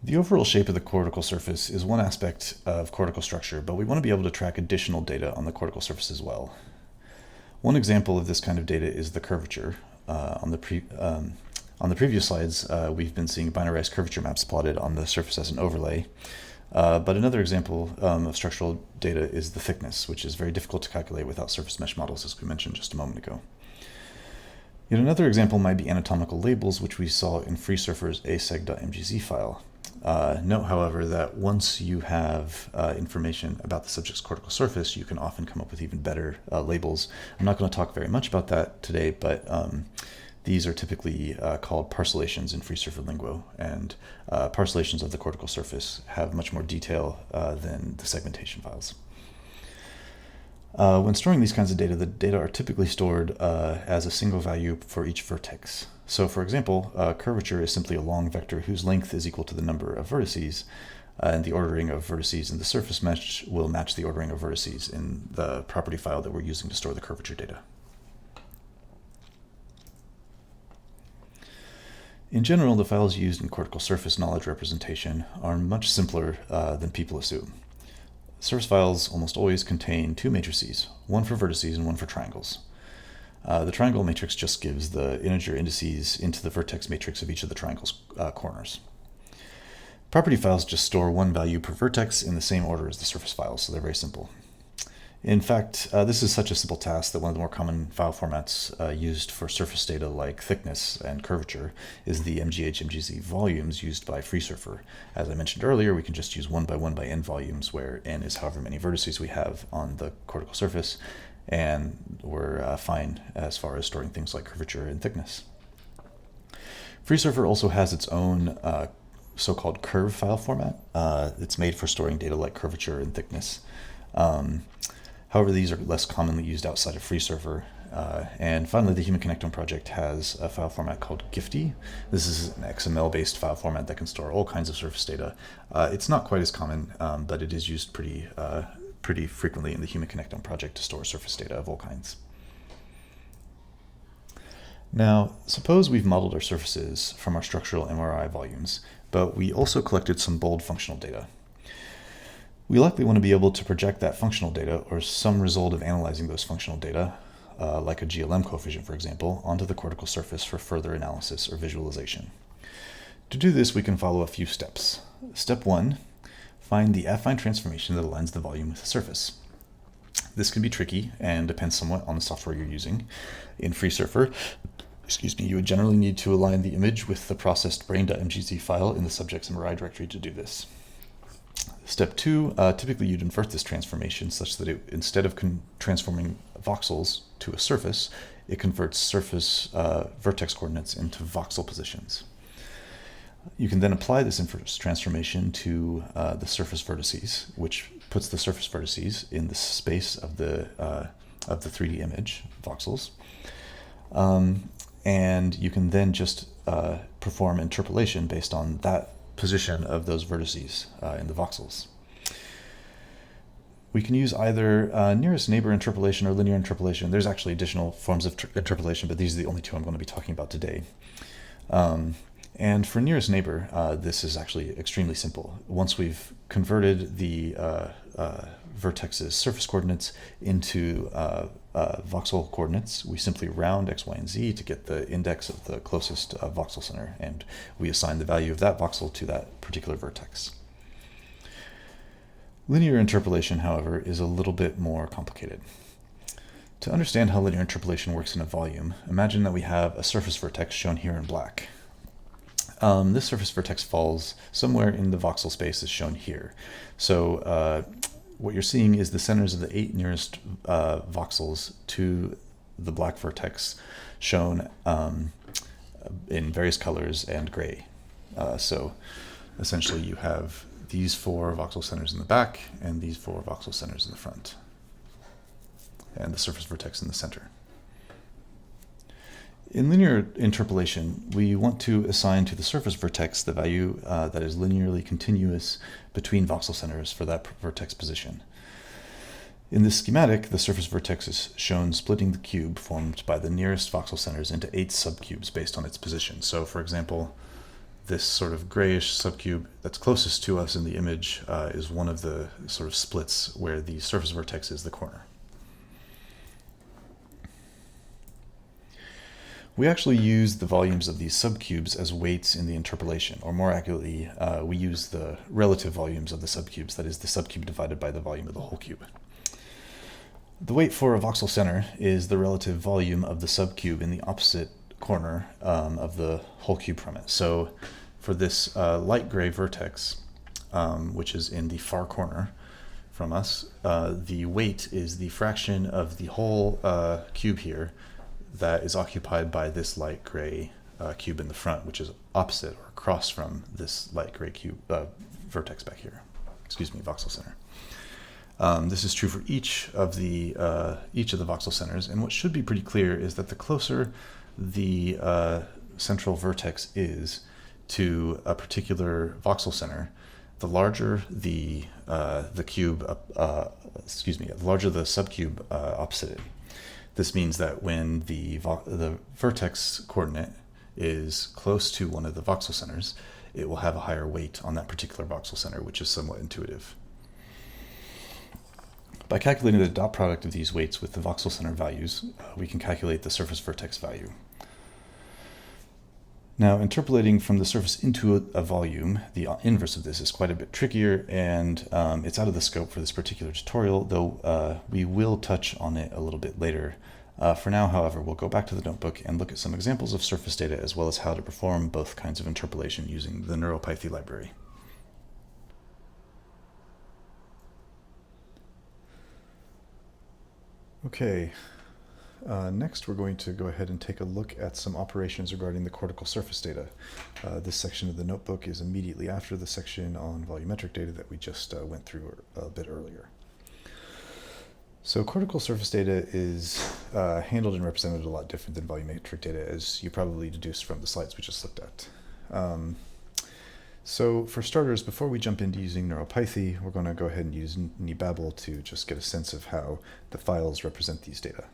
The overall shape of the cortical surface is one aspect of cortical structure, but we want to be able to track additional data on the cortical surface as well. One example of this kind of data is the curvature. On the previous slides, we've been seeing binarized curvature maps plotted on the surface as an overlay. But another example of structural data is the thickness, which is very difficult to calculate without surface mesh models, as we mentioned just a moment ago. Yet another example might be anatomical labels, which we saw in FreeSurfer's aseg.mgz file. Note, however, that once you have information about the subject's cortical surface, you can often come up with even better labels. I'm not going to talk very much about that today, but these are typically called parcellations in FreeSurfer lingo, and parcellations of the cortical surface have much more detail than the segmentation files. When storing these kinds of data, the data are typically stored as a single value for each vertex. So for example, curvature is simply a long vector whose length is equal to the number of vertices, and the ordering of vertices in the surface mesh will match the ordering of vertices in the property file that we're using to store the curvature data. In general, the files used in cortical surface knowledge representation are much simpler than people assume. Surface files almost always contain two matrices, one for vertices and one for triangles. The triangle matrix just gives the integer indices into the vertex matrix of each of the triangle's corners. Property files just store one value per vertex in the same order as the surface files, so they're very simple. In fact, this is such a simple task that one of the more common file formats used for surface data like thickness and curvature is the MGH-MGZ volumes used by FreeSurfer. As I mentioned earlier, we can just use 1 by 1 by n volumes, where n is however many vertices we have on the cortical surface, and we're fine as far as storing things like curvature and thickness. FreeSurfer also has its own so-called curve file format. It's made for storing data like curvature and thickness. However, these are less commonly used outside of FreeSurfer. And finally, the Human Connectome project has a file format called GIFTY. This is an XML-based file format that can store all kinds of surface data. It's not quite as common, but it is used pretty frequently in the Human Connectome project to store surface data of all kinds. Now, suppose we've modeled our surfaces from our structural MRI volumes, but we also collected some bold functional data. We likely want to be able to project that functional data, or some result of analyzing those functional data, like a GLM coefficient, for example, onto the cortical surface for further analysis or visualization. To do this, we can follow a few steps. Step 1, find the affine transformation that aligns the volume with the surface. This can be tricky and depends somewhat on the software you're using. In FreeSurfer, you would generally need to align the image with the processed brain.mgz file in the subject's MRI directory to do this. Step 2, typically you'd invert this transformation such that instead of transforming voxels to a surface, it converts surface vertex coordinates into voxel positions. You can then apply this inverse transformation to the surface vertices, which puts the surface vertices in the space of the 3D image, voxels. And you can then just perform interpolation based on that position of those vertices in the voxels. We can use either nearest neighbor interpolation or linear interpolation. There's actually additional forms of interpolation, but these are the only two I'm going to be talking about today. And for nearest neighbor, this is actually extremely simple. Once we've converted the vertex's surface coordinates into voxel coordinates, we simply round x, y, and z to get the index of the closest voxel center, and we assign the value of that voxel to that particular vertex. Linear interpolation, however, is a little bit more complicated. To understand how linear interpolation works in a volume, imagine that we have a surface vertex shown here in black. This surface vertex falls somewhere in the voxel space as shown here. So what you're seeing is the centers of the 8 nearest voxels to the black vertex shown in various colors and gray. So essentially you have these 4 voxel centers in the back and these 4 voxel centers in the front, and the surface vertex in the center. In linear interpolation, we want to assign to the surface vertex the value that is linearly continuous between voxel centers for that vertex position. In this schematic, the surface vertex is shown splitting the cube formed by the nearest voxel centers into 8 subcubes based on its position. So for example, this sort of grayish subcube that's closest to us in the image is one of the sort of splits where the surface vertex is the corner. We actually use the volumes of these subcubes as weights in the interpolation, or more accurately, we use the relative volumes of the subcubes, that is the subcube divided by the volume of the whole cube. The weight for a voxel center is the relative volume of the subcube in the opposite corner of the whole cube from it. So for this light gray vertex, which is in the far corner from us, the weight is the fraction of the whole cube here that is occupied by this light gray cube in the front, which is opposite or across from this light gray cube vertex back here. Excuse me, voxel center. This is true for each of the voxel centers, and what should be pretty clear is that the closer the central vertex is to a particular voxel center, the larger the cube, the larger the subcube opposite it. This means that when the vertex coordinate is close to one of the voxel centers, it will have a higher weight on that particular voxel center, which is somewhat intuitive. By calculating the dot product of these weights with the voxel center values, we can calculate the surface vertex value. Now, interpolating from the surface into a volume, the inverse of this is quite a bit trickier, and it's out of the scope for this particular tutorial, though we will touch on it a little bit later. For now, however, we'll go back to the notebook and look at some examples of surface data as well as how to perform both kinds of interpolation using the NeuroPython library. Okay, next we're going to go ahead and take a look at some operations regarding the cortical surface data. This section of the notebook is immediately after the section on volumetric data that we just went through a bit earlier. So cortical surface data is handled and represented a lot different than volumetric data, as you probably deduced from the slides we just looked at. So for starters, before we jump into using NeuroPython, we're going to go ahead and use NeBabel to just get a sense of how the files represent these data.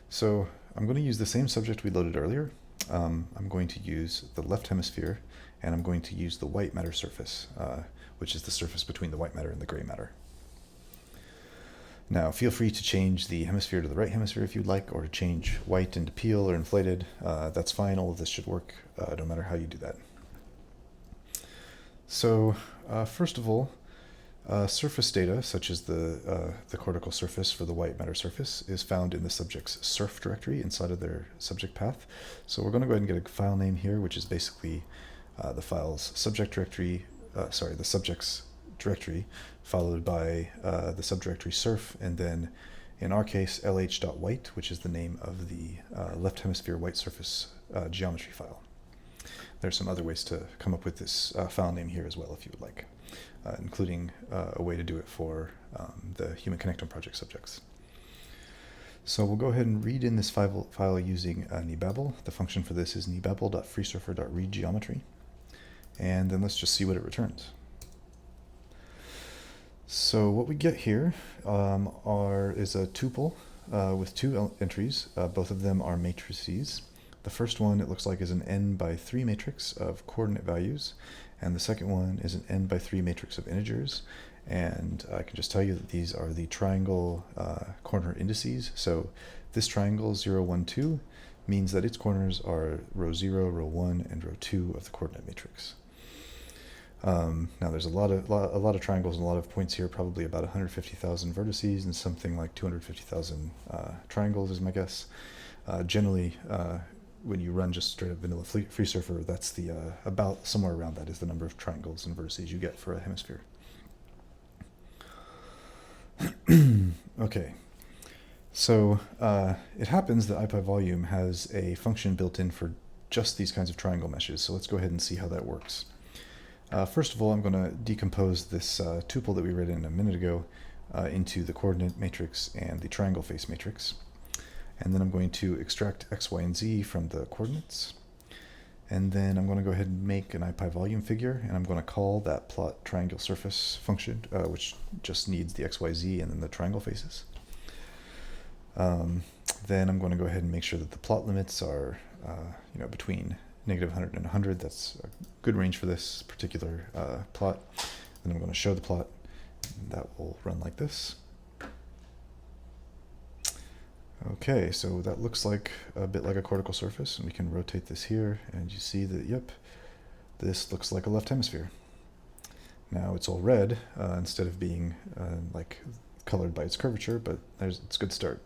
So I'm going to use the same subject we loaded earlier. I'm going to use the left hemisphere, and I'm going to use the white matter surface, which is the surface between the white matter and the gray matter. Now, feel free to change the hemisphere to the right hemisphere if you'd like, or to change white into peel or inflated. That's fine. All of this should work no matter how you do that. So first of all, surface data, such as the cortical surface for the white matter surface, is found in the subject's surf directory inside of their subject path. So we're going to go ahead and get a file name here, which is basically the file's subject directory, the subject's directory, followed by the subdirectory surf, and then in our case lh.white, which is the name of the left hemisphere white surface geometry file. There's some other ways to come up with this file name here as well if you would like, including a way to do it for the Human Connectome project subjects. So we'll go ahead and read in this file using NeBabel. The function for this is nebabel.freesurfer.readGeometry, and then let's just see what it returns. So what we get here is a tuple with two entries. Both of them are matrices. The first one, it looks like, is an n by 3 matrix of coordinate values, and the second one is an n by 3 matrix of integers. And I can just tell you that these are the triangle corner indices. So this triangle 0, 1, 2 means that its corners are row 0, row 1, and row 2 of the coordinate matrix. Now there's a lot of triangles and a lot of points here, probably about 150,000 vertices and something like 250,000 triangles is my guess. Generally, when you run just straight up vanilla FreeSurfer, that's the about somewhere around that is the number of triangles and vertices you get for a hemisphere. Okay, so it happens that IPyVolume has a function built in for just these kinds of triangle meshes, so let's go ahead and see how that works. First of all, I'm going to decompose this tuple that we read in a minute ago into the coordinate matrix and the triangle face matrix. And then I'm going to extract x, y, and z from the coordinates. And then I'm going to go ahead and make an IPyVolume figure, and I'm going to call that plot triangle surface function, which just needs the x, y, z, and then the triangle faces. Then I'm going to go ahead and make sure that the plot limits are between -100 and 100. That's a good range for this particular plot. Then I'm going to show the plot. That will run like this. Okay, so that looks like a bit like a cortical surface, and we can rotate this here, and you see that, yep, this looks like a left hemisphere. Now it's all red instead of being like colored by its curvature, but it's a good start.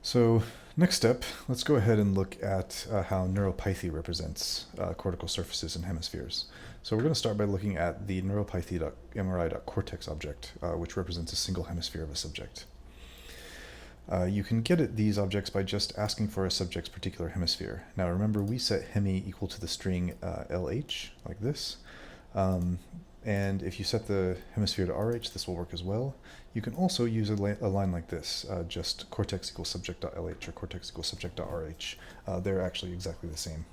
So next step, let's go ahead and look at how neuropathy represents cortical surfaces and hemispheres. So we're going to start by looking at the neuropathy.mri.cortex object, which represents a single hemisphere of a subject. You can get at these objects by just asking for a subject's particular hemisphere. Now remember, we set hemi equal to the string LH, like this. And if you set the hemisphere to RH, this will work as well. You can also use a line like this, just cortex equals subject.lh or cortex equals subject.rh. They're actually exactly the same.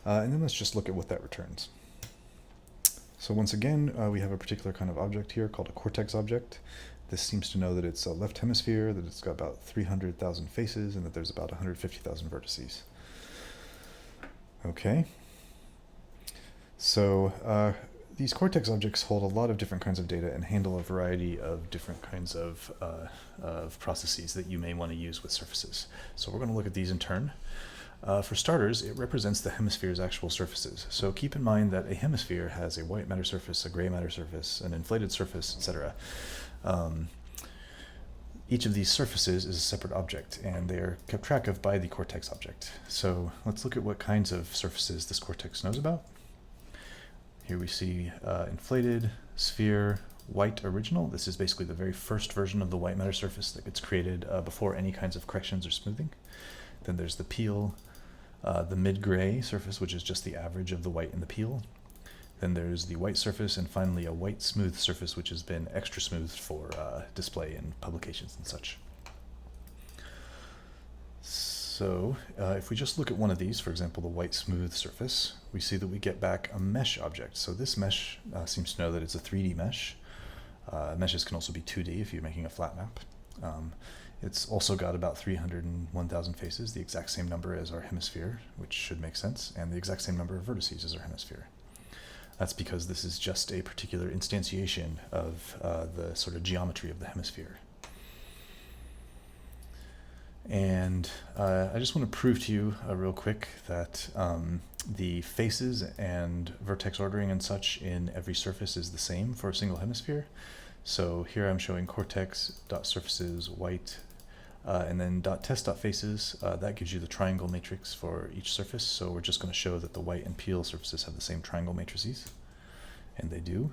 And then let's just look at what that returns. So once again, we have a particular kind of object here called a cortex object. This seems to know that it's a left hemisphere, that it's got about 300,000 faces, and that there's about 150,000 vertices. Okay. So these cortex objects hold a lot of different kinds of data and handle a variety of different kinds of processes that you may want to use with surfaces. So we're going to look at these in turn. For starters, it represents the hemisphere's actual surfaces. So keep in mind that a hemisphere has a white matter surface, a gray matter surface, an inflated surface, etc. Each of these surfaces is a separate object, and they are kept track of by the cortex object. So let's look at what kinds of surfaces this cortex knows about. Here we see inflated, sphere, white original. This is basically the very first version of the white matter surface that gets created before any kinds of corrections or smoothing. Then there's the peel, the mid-gray surface, which is just the average of the white and the peel. Then there's the white surface, and finally a white smooth surface, which has been extra smoothed for display in publications and such. So if we just look at one of these, for example, the white smooth surface, we see that we get back a mesh object. So this mesh seems to know that it's a 3D mesh. Meshes can also be 2D if you're making a flat map. It's also got about 301,000 faces, the exact same number as our hemisphere, which should make sense, and the exact same number of vertices as our hemisphere. That's because this is just a particular instantiation of the sort of geometry of the hemisphere. And I just want to prove to you real quick that the faces and vertex ordering and such in every surface is the same for a single hemisphere. So here I'm showing cortex.surfaces white, and then .test.faces, that gives you the triangle matrix for each surface. So we're just going to show that the white and peel surfaces have the same triangle matrices, and they do.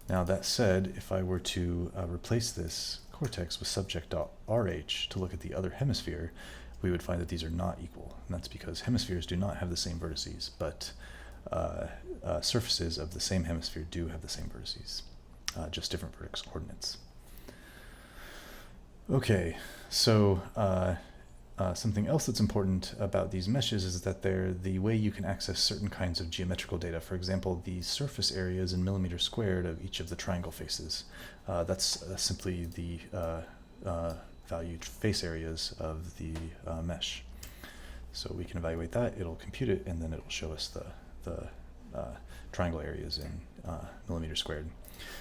Now that said, if I were to replace this cortex with subject.rh to look at the other hemisphere, we would find that these are not equal. And that's because hemispheres do not have the same vertices, but surfaces of the same hemisphere do have the same vertices, just different vertex coordinates. Okay, so something else that's important about these meshes is that they're the way you can access certain kinds of geometrical data. For example, the surface areas in millimeters squared of each of the triangle faces. That's simply the valued face areas of the mesh. So we can evaluate that, it'll compute it, and then it'll show us the triangle areas in millimeters squared.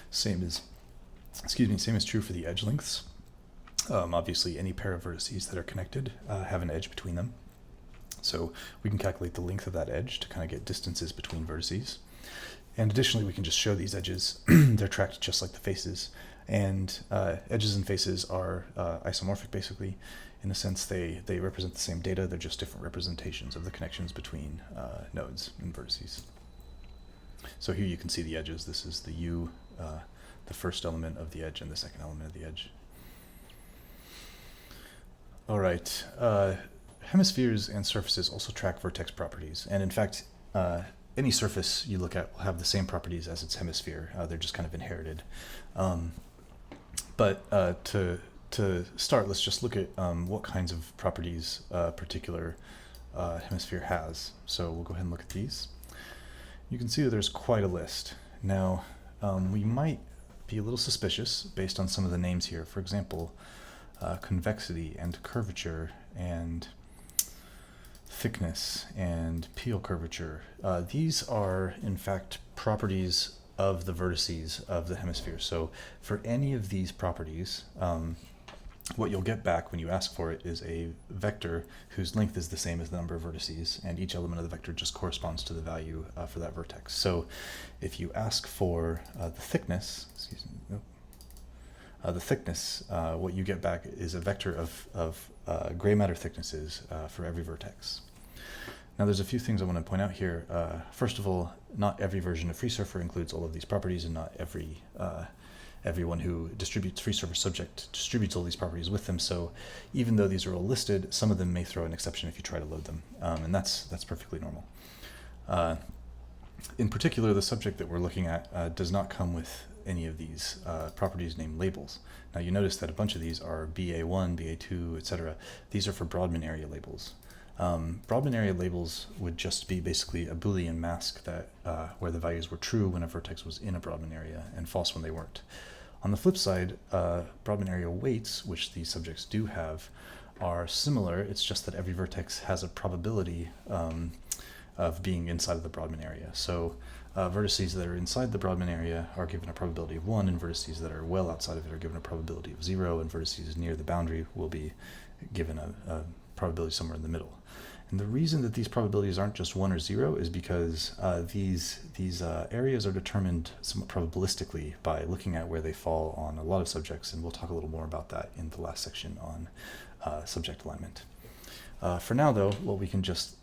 Same is true for the edge lengths. Obviously, any pair of vertices that are connected have an edge between them. So we can calculate the length of that edge to kind of get distances between vertices. And additionally, we can just show these edges. They're tracked just like the faces. And edges and faces are isomorphic, basically. In a sense, they represent the same data. They're just different representations of the connections between nodes and vertices. So here you can see the edges. This is the U, the first element of the edge, and the second element of the edge. All right, hemispheres and surfaces also track vertex properties. And in fact, any surface you look at will have the same properties as its hemisphere. They're just kind of inherited. But to start, let's just look at what kinds of properties a particular hemisphere has. So we'll go ahead and look at these. You can see that there's quite a list. Now, we might be a little suspicious based on some of the names here. For example, convexity and curvature and thickness and peel curvature. These are, in fact, properties of the vertices of the hemisphere. So for any of these properties, what you'll get back when you ask for it is a vector whose length is the same as the number of vertices, and each element of the vector just corresponds to the value for that vertex. So if you ask for the thickness, the thickness, what you get back is a vector of gray matter thicknesses for every vertex. Now there's a few things I want to point out here. First of all, not every version of FreeSurfer includes all of these properties, and not everyone who distributes FreeSurfer subject distributes all these properties with them. So even though these are all listed, some of them may throw an exception if you try to load them, and that's perfectly normal. In particular, the subject that we're looking at does not come with any of these properties named labels. Now you notice that a bunch of these are BA1, BA2, etc. These are for Brodmann area labels. Brodmann area labels would just be basically a Boolean mask that where the values were true when a vertex was in a Brodmann area and false when they weren't. On the flip side, Brodmann area weights, which these subjects do have, are similar. It's just that every vertex has a probability of being inside of the Brodmann area. So vertices that are inside the Brodmann area are given a probability of 1, and vertices that are well outside of it are given a probability of 0, and vertices near the boundary will be given a probability somewhere in the middle. And the reason that these probabilities aren't just 1 or 0 is because these areas are determined somewhat probabilistically by looking at where they fall on a lot of subjects, and we'll talk a little more about that in the last section on subject alignment. For now, though, what we can just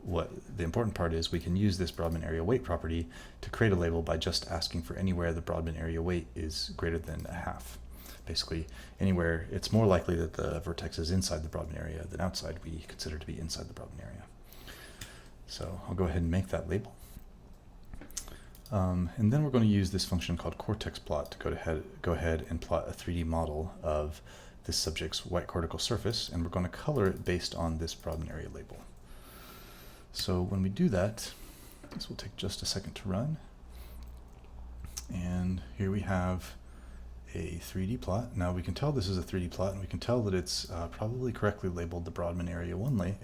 what the important part is, we can use this Brodmann area weight property to create a label by just asking for anywhere the Brodmann area weight is greater than a half. Basically, anywhere it's more likely that the vertex is inside the Brodmann area than outside, we consider to be inside the Brodmann area. So I'll go ahead and make that label. And then we're going to use this function called Cortex plot to go ahead and plot a 3D model of this subject's white cortical surface, and we're going to color it based on this Brodmann area label. So when we do that, this will take just a second to run. And here we have a 3D plot. Now we can tell this is a 3D plot, and we can tell that it's probably correctly labeled the Brodmann area 1.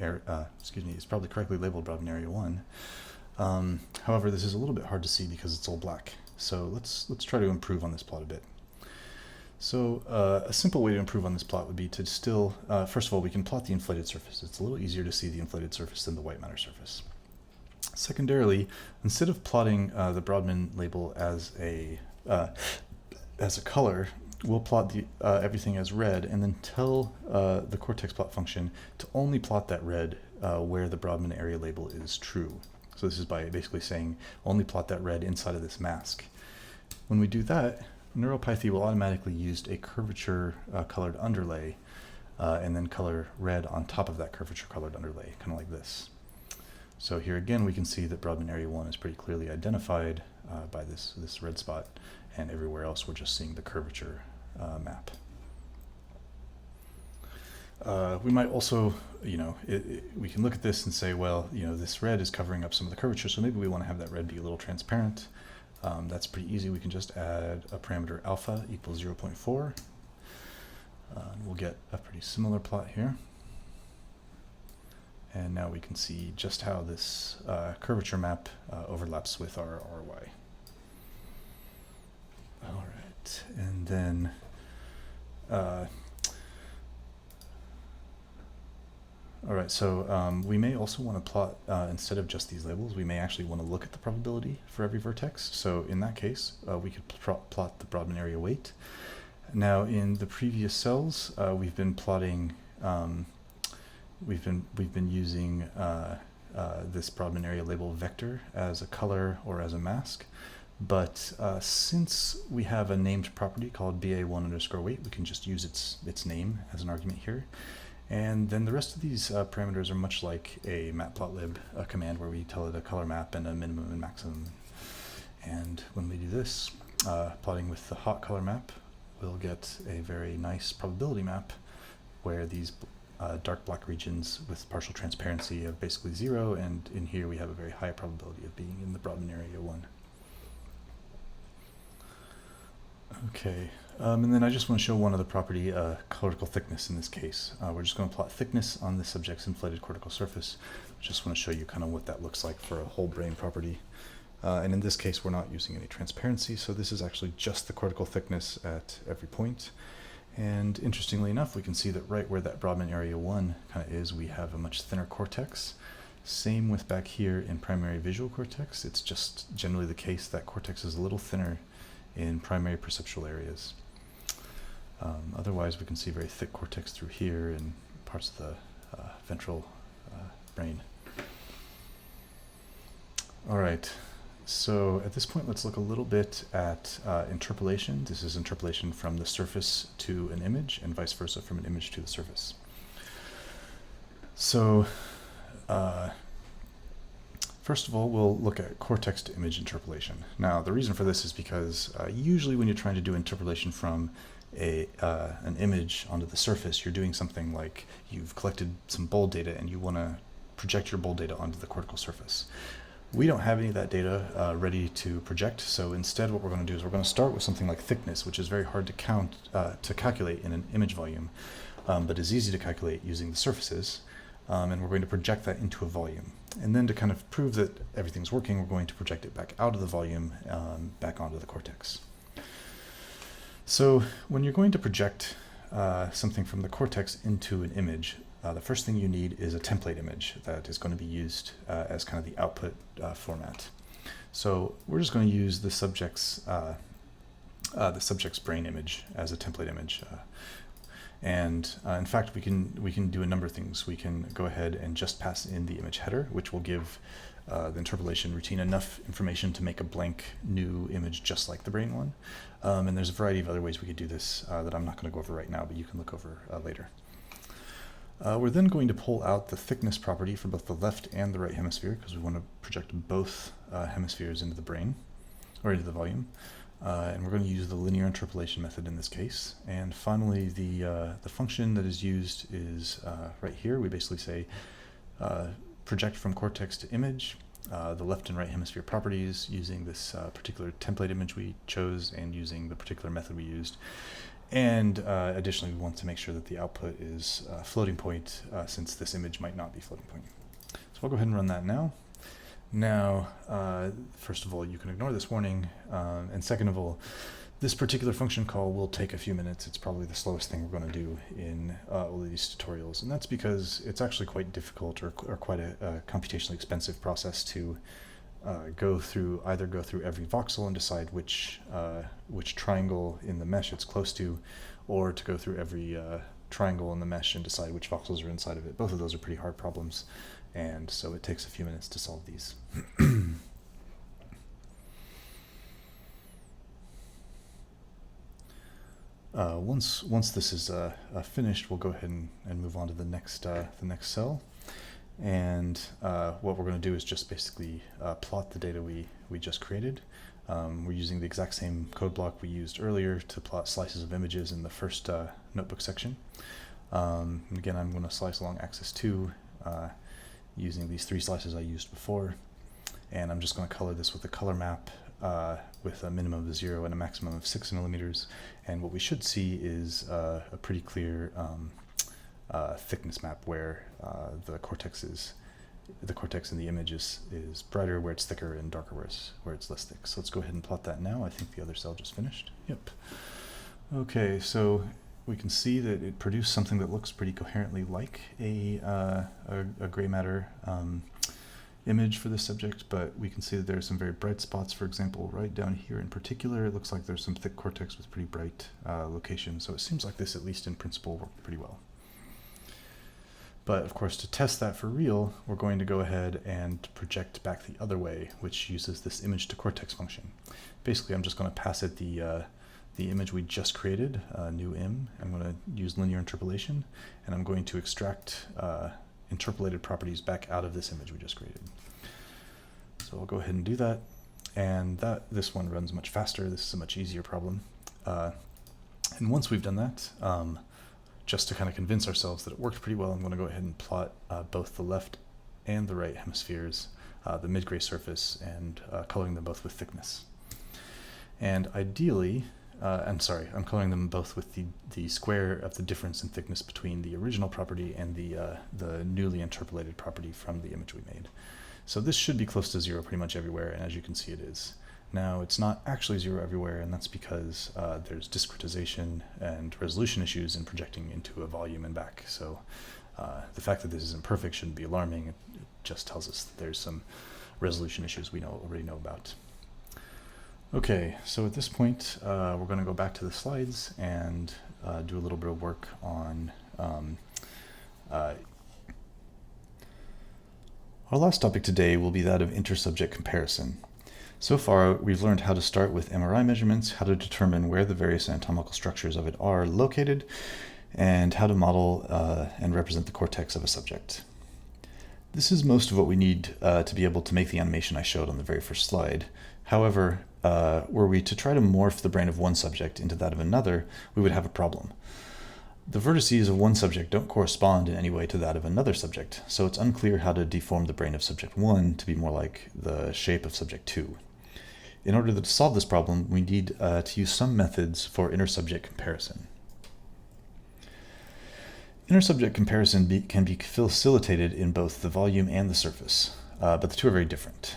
It's probably correctly labeled Brodmann area 1. However, this is a little bit hard to see because it's all black. So let's try to improve on this plot a bit. So a simple way to improve on this plot would be to still, first of all, we can plot the inflated surface. It's a little easier to see the inflated surface than the white matter surface. Secondarily, instead of plotting the Brodmann label as a color, we'll plot everything as red, and then tell the Cortex plot function to only plot that red where the Brodmann area label is true. So this is by basically saying only plot that red inside of this mask. When we do that, NeuroPython will automatically use a curvature colored underlay and then color red on top of that curvature colored underlay, kind of like this. So here again we can see that Brodmann area 1 is pretty clearly identified by this red spot, and everywhere else we're just seeing the curvature map. We might also, we can look at this and say, well, this red is covering up some of the curvature, so maybe we want to have that red be a little transparent. That's pretty easy. We can just add a parameter alpha equals 0.4. We'll get a pretty similar plot here. And now we can see just how this curvature map overlaps with our RY. All right, and then all right, so we may also want to plot, instead of just these labels, we may actually want to look at the probability for every vertex. So in that case, we could plot the Brodmann area weight. Now in the previous cells, we've been plotting, we've been using this Brodmann area label vector as a color or as a mask. But since we have a named property called BA1_weight, we can just use its name as an argument here. And then the rest of these parameters are much like a matplotlib command where we tell it a color map and a minimum and maximum. And when we do this, plotting with the hot color map, we'll get a very nice probability map where these dark black regions with partial transparency of basically 0, and in here we have a very high probability of being in the Brodmann area 1. Okay, and then I just want to show one other property, cortical thickness in this case. We're just going to plot thickness on the subject's inflated cortical surface. Just want to show you kind of what that looks like for a whole brain property. And in this case, we're not using any transparency, so this is actually just the cortical thickness at every point. And interestingly enough, we can see that right where that Brodmann area 1 kind of is, we have a much thinner cortex. Same with back here in primary visual cortex. It's just generally the case that cortex is a little thinner in primary perceptual areas. Otherwise, we can see very thick cortex through here and parts of the ventral brain. All right, so at this point, let's look a little bit at interpolation. This is interpolation from the surface to an image, and vice versa from an image to the surface. So, first of all, we'll look at cortex to image interpolation. Now, the reason for this is because usually when you're trying to do interpolation from an image onto the surface, you're doing something like you've collected some bold data and you want to project your bold data onto the cortical surface. We don't have any of that data ready to project, so instead what we're going to do is we're going to start with something like thickness, which is very hard to calculate in an image volume, but is easy to calculate using the surfaces, and we're going to project that into a volume. And then to kind of prove that everything's working, we're going to project it back out of the volume, back onto the cortex. So when you're going to project something from the cortex into an image, the first thing you need is a template image that is going to be used as kind of the output format. So we're just going to use the subject's brain image as a template image. And in fact, we can do a number of things. We can go ahead and just pass in the image header, which will give the interpolation routine enough information to make a blank new image just like the brain one. And there's a variety of other ways we could do this that I'm not going to go over right now, but you can look over later. We're then going to pull out the thickness property for both the left and the right hemisphere, because we want to project both hemispheres into the brain, or into the volume. And we're going to use the linear interpolation method in this case. And finally, the function that is used is right here. We basically say project from cortex to image, the left and right hemisphere properties using this particular template image we chose and using the particular method we used. And additionally, we want to make sure that the output is floating point, since this image might not be floating point. So I'll go ahead and run that now. Now, first of all, you can ignore this warning, and second of all, this particular function call will take a few minutes. It's probably the slowest thing we're going to do in all of these tutorials, and that's because it's actually quite difficult or quite a computationally expensive process to go through every voxel and decide which triangle in the mesh it's close to, or to go through every triangle in the mesh and decide which voxels are inside of it. Both of those are pretty hard problems, and so it takes a few minutes to solve these. Once this is finished, we'll go ahead and move on to the next cell. And what we're going to do is just basically plot the data we just created. We're using the exact same code block we used earlier to plot slices of images in the first notebook section. Again, I'm going to slice along axis 2 using these 3 slices I used before. And I'm just going to color this with a color map with a minimum of 0 and a maximum of 6 millimeters. And what we should see is a pretty clear thickness map where the cortex in the image is brighter where it's thicker and darker where it's less thick. So let's go ahead and plot that now. I think the other cell just finished. Yep. Okay, so we can see that it produced something that looks pretty coherently like a gray matter image for this subject, but we can see that there are some very bright spots. For example, right down here in particular, it looks like there's some thick cortex with pretty bright locations. So it seems like this, at least in principle, worked pretty well. But of course, to test that for real, we're going to go ahead and project back the other way, which uses this image to cortex function. Basically, I'm just going to pass it the image we just created, new im. I'm going to use linear interpolation, and I'm going to extract interpolated properties back out of this image we just created. So I'll go ahead and do that, and this one runs much faster. This is a much easier problem. And once we've done that, just to kind of convince ourselves that it worked pretty well, I'm going to go ahead and plot both the left and the right hemispheres, the mid-gray surface, and coloring them both with thickness. And ideally, I'm coloring them both with the square of the difference in thickness between the original property and the newly interpolated property from the image we made. So this should be close to 0 pretty much everywhere, and as you can see, it is. Now, it's not actually 0 everywhere, and that's because there's discretization and resolution issues in projecting into a volume and back. So the fact that this isn't perfect shouldn't be alarming. It just tells us that there's some resolution issues we already know about. Okay, so at this point, we're going to go back to the slides and do a little bit of work on our last topic today will be that of intersubject comparison. So far, we've learned how to start with MRI measurements, how to determine where the various anatomical structures of it are located, and how to model and represent the cortex of a subject. This is most of what we need to be able to make the animation I showed on the very first slide. However, were we to try to morph the brain of one subject into that of another, we would have a problem. The vertices of one subject don't correspond in any way to that of another subject, so it's unclear how to deform the brain of subject 1 to be more like the shape of subject 2. In order to solve this problem, we need to use some methods for intersubject comparison. Intersubject comparison can be facilitated in both the volume and the surface, but the two are very different.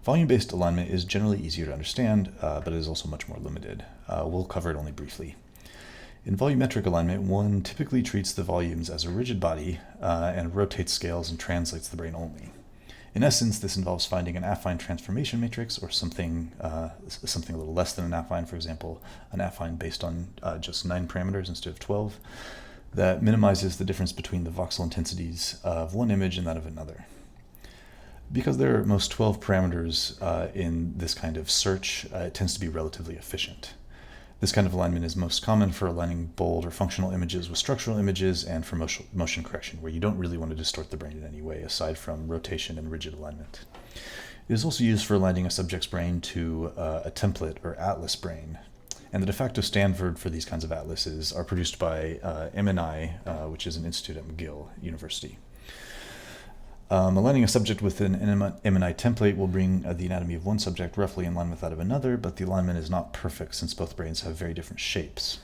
Volume-based alignment is generally easier to understand, but it is also much more limited. We'll cover it only briefly. In volumetric alignment, one typically treats the volumes as a rigid body and rotates scales and translates the brain only. In essence, this involves finding an affine transformation matrix, or something a little less than an affine, for example, an affine based on just 9 parameters instead of 12, that minimizes the difference between the voxel intensities of one image and that of another. Because there are at most 12 parameters in this kind of search, it tends to be relatively efficient. This kind of alignment is most common for aligning bold or functional images with structural images and for motion correction, where you don't really want to distort the brain in any way aside from rotation and rigid alignment. It is also used for aligning a subject's brain to a template or atlas brain. And the de facto standard for these kinds of atlases are produced by MNI, which is an institute at McGill University. Aligning a subject with an MNI template will bring the anatomy of one subject roughly in line with that of another, but the alignment is not perfect since both brains have very different shapes.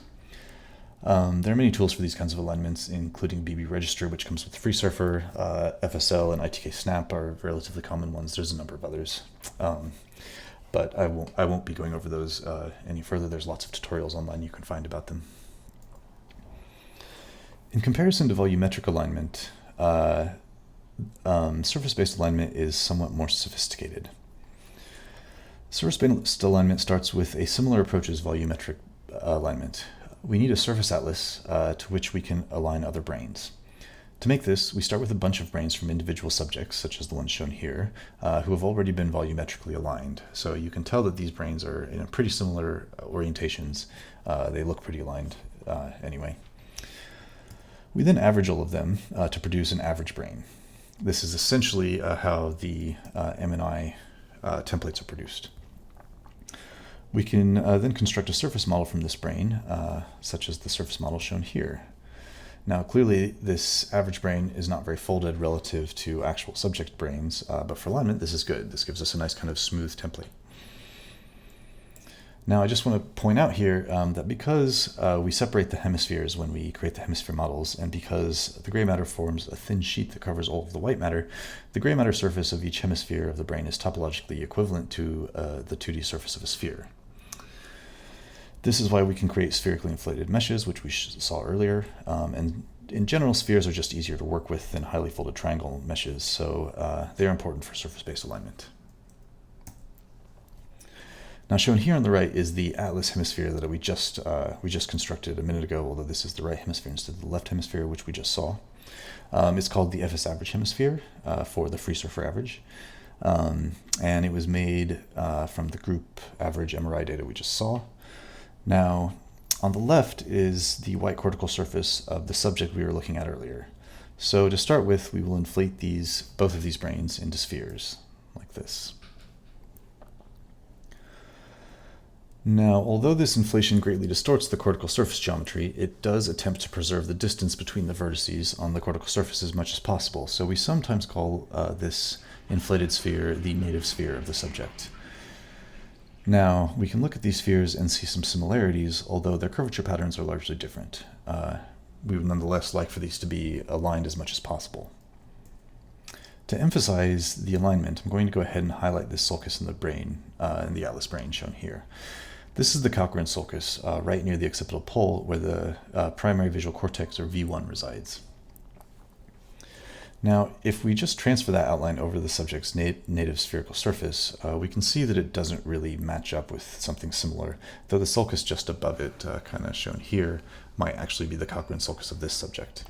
There are many tools for these kinds of alignments, including BB Register, which comes with FreeSurfer, FSL, and ITK Snap are relatively common ones. There's a number of others. But I won't be going over those any further. There's lots of tutorials online you can find about them. In comparison to volumetric alignment, surface-based alignment is somewhat more sophisticated. Surface-based alignment starts with a similar approach as volumetric alignment. We need a surface atlas to which we can align other brains. To make this, we start with a bunch of brains from individual subjects, such as the ones shown here, who have already been volumetrically aligned. So you can tell that these brains are in pretty similar orientations. They look pretty aligned anyway. We then average all of them to produce an average brain. This is essentially how the MNI templates are produced. We can then construct a surface model from this brain, such as the surface model shown here. Now, clearly, this average brain is not very folded relative to actual subject brains, but for alignment, this is good. This gives us a nice kind of smooth template. Now, I just want to point out here that because we separate the hemispheres when we create the hemisphere models, and because the gray matter forms a thin sheet that covers all of the white matter, the gray matter surface of each hemisphere of the brain is topologically equivalent to the 2D surface of a sphere. This is why we can create spherically inflated meshes, which we saw earlier, and in general, spheres are just easier to work with than highly folded triangle meshes, so they're important for surface-based alignment. Now, shown here on the right is the atlas hemisphere that we just constructed a minute ago, although this is the right hemisphere instead of the left hemisphere, which we just saw. It's called the FS average hemisphere for the FreeSurfer average, and it was made from the group average MRI data we just saw. Now, on the left is the white cortical surface of the subject we were looking at earlier. So to start with, we will inflate both of these brains into spheres, like this. Now, although this inflation greatly distorts the cortical surface geometry, it does attempt to preserve the distance between the vertices on the cortical surface as much as possible. So we sometimes call this inflated sphere the native sphere of the subject. Now, we can look at these spheres and see some similarities, although their curvature patterns are largely different. We would nonetheless like for these to be aligned as much as possible. To emphasize the alignment, I'm going to go ahead and highlight this sulcus in the brain, in the atlas brain shown here. This is the calcarine sulcus, right near the occipital pole, where the primary visual cortex, or V1, resides. Now, if we just transfer that outline over the subject's native spherical surface, we can see that it doesn't really match up with something similar, though the sulcus just above it, kind of shown here, might actually be the Cochrane sulcus of this subject.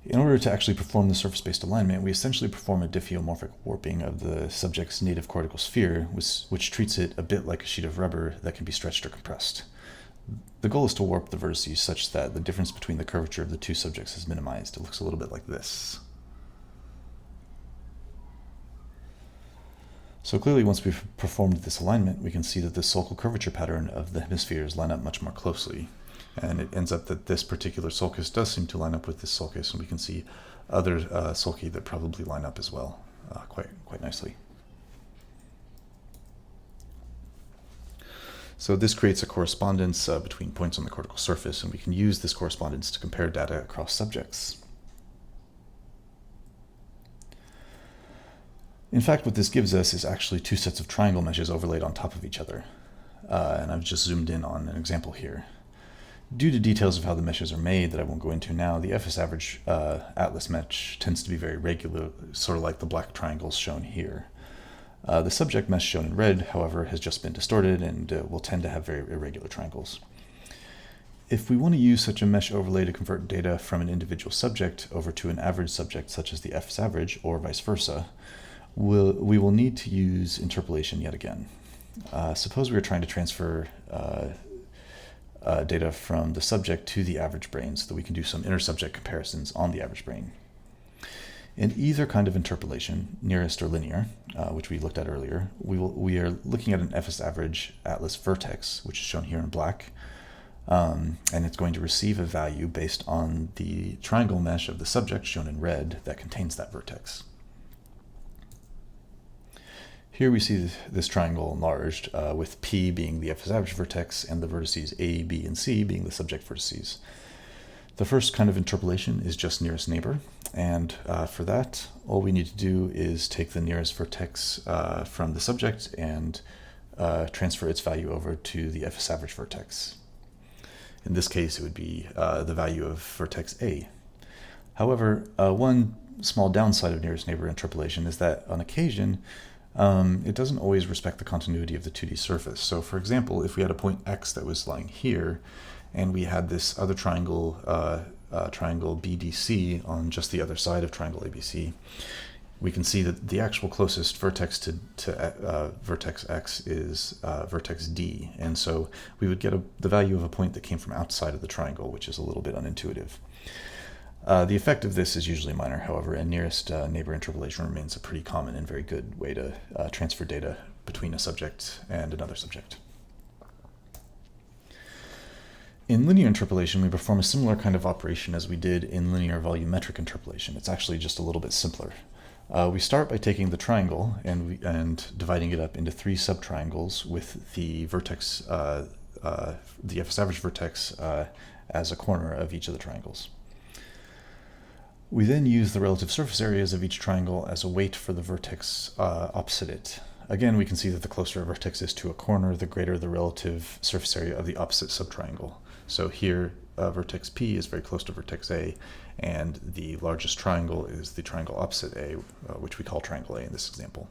In order to actually perform the surface-based alignment, we essentially perform a diffeomorphic warping of the subject's native cortical sphere, which treats it a bit like a sheet of rubber that can be stretched or compressed. The goal is to warp the vertices such that the difference between the curvature of the two subjects is minimized. It looks a little bit like this. So clearly, once we've performed this alignment, we can see that the sulcal curvature pattern of the hemispheres line up much more closely. And it ends up that this particular sulcus does seem to line up with this sulcus, and we can see other sulci that probably line up as well quite nicely. So this creates a correspondence between points on the cortical surface, and we can use this correspondence to compare data across subjects. In fact, what this gives us is actually two sets of triangle meshes overlaid on top of each other. And I've just zoomed in on an example here. Due to details of how the meshes are made that I won't go into now, the FS average atlas mesh tends to be very regular, sort of like the black triangles shown here. The subject mesh shown in red, however, has just been distorted and will tend to have very irregular triangles. If we want to use such a mesh overlay to convert data from an individual subject over to an average subject such as the FS average or vice versa, we will need to use interpolation yet again. Suppose we are trying to transfer data from the subject to the average brain so that we can do some inter-subject comparisons on the average brain. In either kind of interpolation, nearest or linear, which we looked at earlier, we are looking at an FS average atlas vertex, which is shown here in black, and it's going to receive a value based on the triangle mesh of the subject shown in red that contains that vertex. Here we see this triangle enlarged, with P being the FS average vertex and the vertices A, B, and C being the subject vertices. The first kind of interpolation is just nearest neighbor, and for that, all we need to do is take the nearest vertex from the subject and transfer its value over to the FS average vertex. In this case, it would be the value of vertex A. However, one small downside of nearest neighbor interpolation is that on occasion, it doesn't always respect the continuity of the 2D surface. So for example, if we had a point X that was lying here, and we had this other triangle, triangle BDC on just the other side of triangle ABC, we can see that the actual closest vertex to vertex X is vertex D. And so we would get the value of a point that came from outside of the triangle, which is a little bit unintuitive. The effect of this is usually minor, however, and nearest neighbor interpolation remains a pretty common and very good way to transfer data between a subject and another subject. In linear interpolation, we perform a similar kind of operation as we did in linear volumetric interpolation. It's actually just a little bit simpler. We start by taking the triangle and dividing it up into 3 subtriangles with the vertex, the FS average vertex as a corner of each of the triangles. We then use the relative surface areas of each triangle as a weight for the vertex opposite it. Again, we can see that the closer a vertex is to a corner, the greater the relative surface area of the opposite subtriangle. So here, vertex P is very close to vertex A, and the largest triangle is the triangle opposite A, which we call triangle A in this example.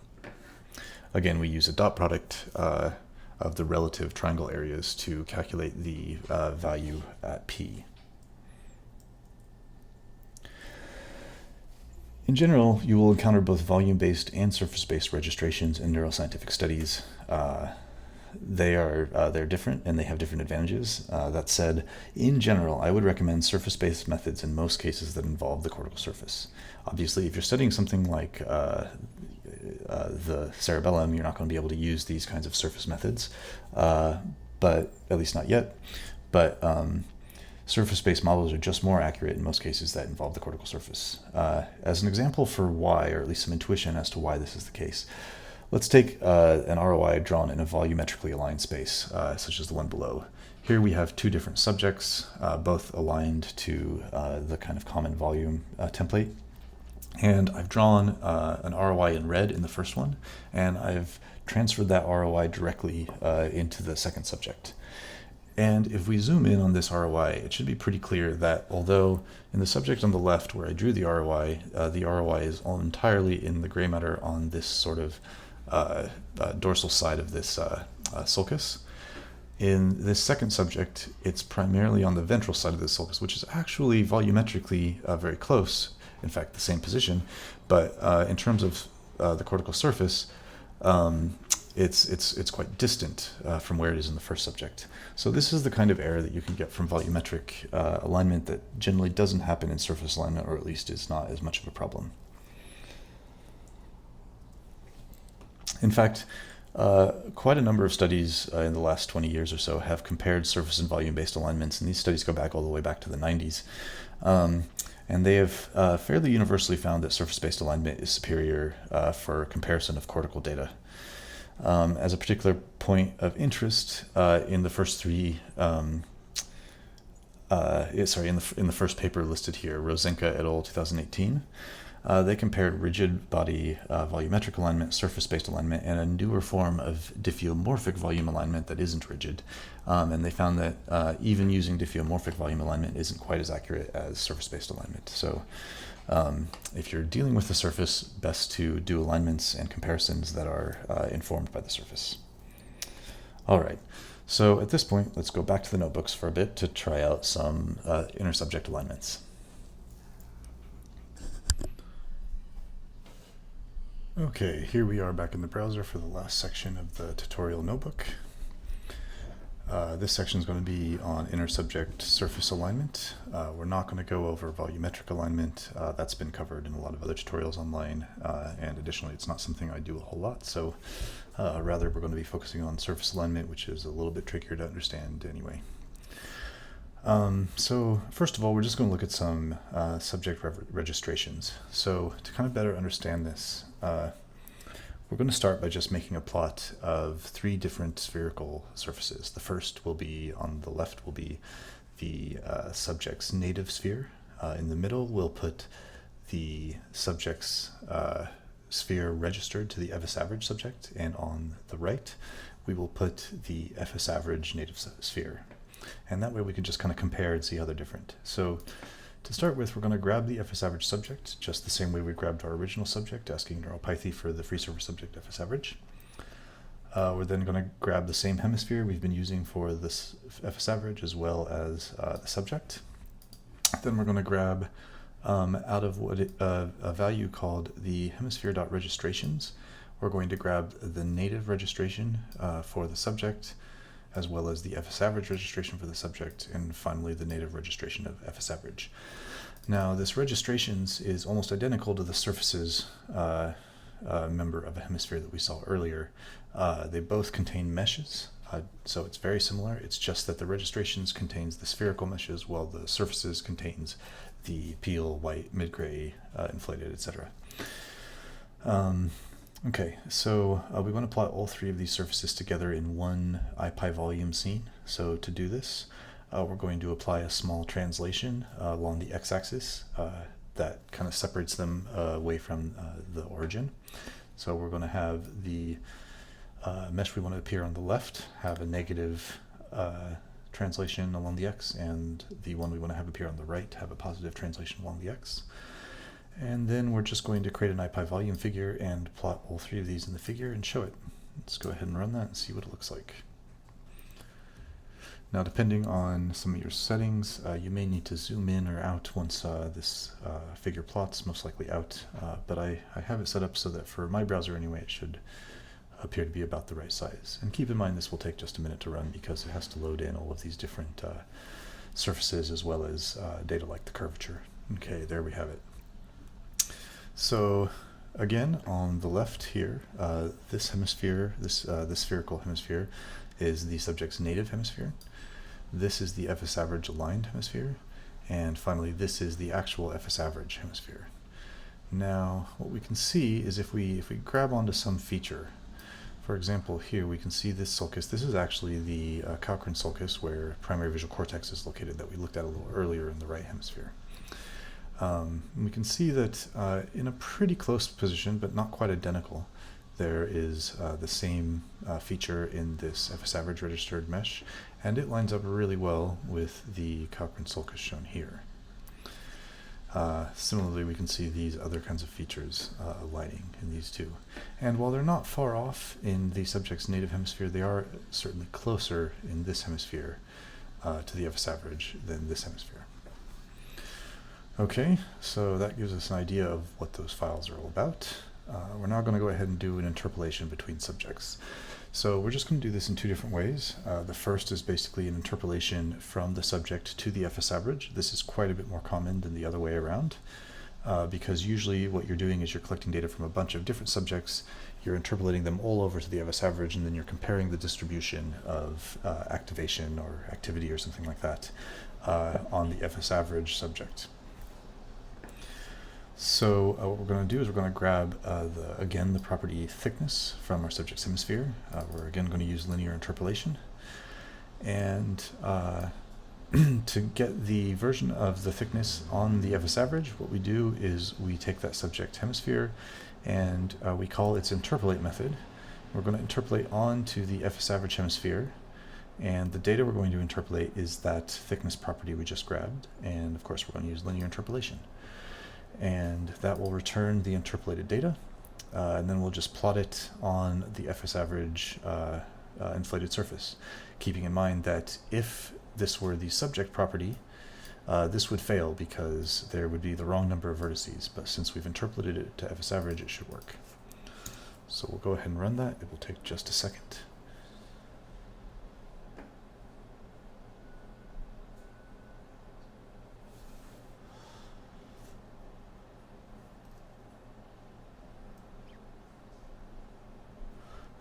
Again, we use a dot product of the relative triangle areas to calculate the value at P. In general, you will encounter both volume-based and surface-based registrations in neuroscientific studies. They're different and they have different advantages. That said, in general, I would recommend surface-based methods in most cases that involve the cortical surface. Obviously, if you're studying something like the cerebellum, you're not going to be able to use these kinds of surface methods, but at least not yet. But surface-based models are just more accurate in most cases that involve the cortical surface. As an example for why, or at least some intuition as to why this is the case, let's take an ROI drawn in a volumetrically aligned space, such as the one below. Here we have 2 different subjects, both aligned to the kind of common volume template. And I've drawn an ROI in red in the first one, and I've transferred that ROI directly into the second subject. And if we zoom in on this ROI, it should be pretty clear that although in the subject on the left where I drew the ROI is all entirely in the gray matter on this sort of dorsal side of this sulcus. In this second subject, it's primarily on the ventral side of the sulcus, which is actually volumetrically very close, in fact, the same position, but in terms of the cortical surface, it's quite distant from where it is in the first subject. So this is the kind of error that you can get from volumetric alignment that generally doesn't happen in surface alignment, or at least is not as much of a problem. In fact, quite a number of studies in the last 20 years or so have compared surface and volume-based alignments, and these studies go back all the way back to the 90s. And they have fairly universally found that surface-based alignment is superior for comparison of cortical data. As a particular point of interest, in the first three, in the first paper listed here, Rosenka et al. 2018, they compared rigid body volumetric alignment, surface-based alignment, and a newer form of diffeomorphic volume alignment that isn't rigid. And they found that even using diffeomorphic volume alignment isn't quite as accurate as surface-based alignment. So if you're dealing with the surface, best to do alignments and comparisons that are informed by the surface. All right, so at this point, let's go back to the notebooks for a bit to try out some inter-subject alignments. Okay, here we are back in the browser for the last section of the tutorial notebook. This section is going to be on inter-subject surface alignment. We're not going to go over volumetric alignment. That's been covered in a lot of other tutorials online, and additionally it's not something I do a whole lot, so rather we're going to be focusing on surface alignment, which is a little bit trickier to understand anyway. So first of all, we're just going to look at some subject registrations. So to kind of better understand this, we're going to start by just making a plot of three different spherical surfaces. The first will be, on the left, will be the subject's native sphere. In the middle, we'll put the subject's sphere registered to the FS average subject, and on the right, we will put the FS average native sphere. And that way we can just kind of compare and see how they're different. So to start with, we're going to grab the FS average subject, just the same way we grabbed our original subject, asking NeuroPython for the FreeSurfer subject FS average. We're then going to grab the same hemisphere we've been using for this FS average as well as the subject. Then we're going to grab out of what a value called the hemisphere.registrations. We're going to grab the native registration for the subject, as well as the FS average registration for the subject, and finally the native registration of FS average. Now this registrations is almost identical to the surfaces member of a hemisphere that we saw earlier. They both contain meshes, so it's very similar. It's just that the registrations contains the spherical meshes, while the surfaces contains the peel, white, mid-gray, inflated, etc. Okay, so we want to plot all three of these surfaces together in one IPy volume scene. So to do this, we're going to apply a small translation along the x-axis that kind of separates them away from the origin. So we're going to have the mesh we want to appear on the left have a negative translation along the x, and the one we want to have appear on the right have a positive translation along the x. And then we're just going to create an IPy volume figure and plot all three of these in the figure and show it. Let's go ahead and run that and see what it looks like. Now, depending on some of your settings, you may need to zoom in or out once this figure plots, most likely out, but I have it set up so that for my browser anyway, it should appear to be about the right size. And keep in mind this will take just a minute to run because it has to load in all of these different surfaces as well as data like the curvature. Okay, there we have it. So again, on the left here, this hemisphere, this spherical hemisphere, is the subject's native hemisphere. This is the FS average aligned hemisphere, and finally this is the actual FS average hemisphere. Now, what we can see is if we grab onto some feature, for example, here we can see this sulcus. This is actually the Cochrane sulcus where primary visual cortex is located that we looked at a little earlier in the right hemisphere. We can see that in a pretty close position, but not quite identical, there is the same feature in this FS average registered mesh, and it lines up really well with the Cochrane sulcus shown here. Similarly, we can see these other kinds of features aligning in these two. And while they're not far off in the subject's native hemisphere, they are certainly closer in this hemisphere to the FS average than this hemisphere. Okay, so that gives us an idea of what those files are all about. We're now going to go ahead and do an interpolation between subjects. So we're just going to do this in two different ways. The first is basically an interpolation from the subject to the FS average. This is quite a bit more common than the other way around, because usually what you're doing is you're collecting data from a bunch of different subjects, you're interpolating them all over to the FS average, and then you're comparing the distribution of activation or activity or something like that on the FS average subject. So what we're going to do is we're going to grab, again, the property thickness from our subject's hemisphere. We're again going to use linear interpolation. And to get the version of the thickness on the FS average, what we do is we take that subject hemisphere and we call its interpolate method. We're going to interpolate onto the FS average hemisphere. And the data we're going to interpolate is that thickness property we just grabbed. And of course, we're going to use linear interpolation. And that will return the interpolated data, and then we'll just plot it on the FS average inflated surface, keeping in mind that if this were the subject property, this would fail because there would be the wrong number of vertices, but since we've interpolated it to FS average, it should work. So we'll go ahead and run that. It will take just a second.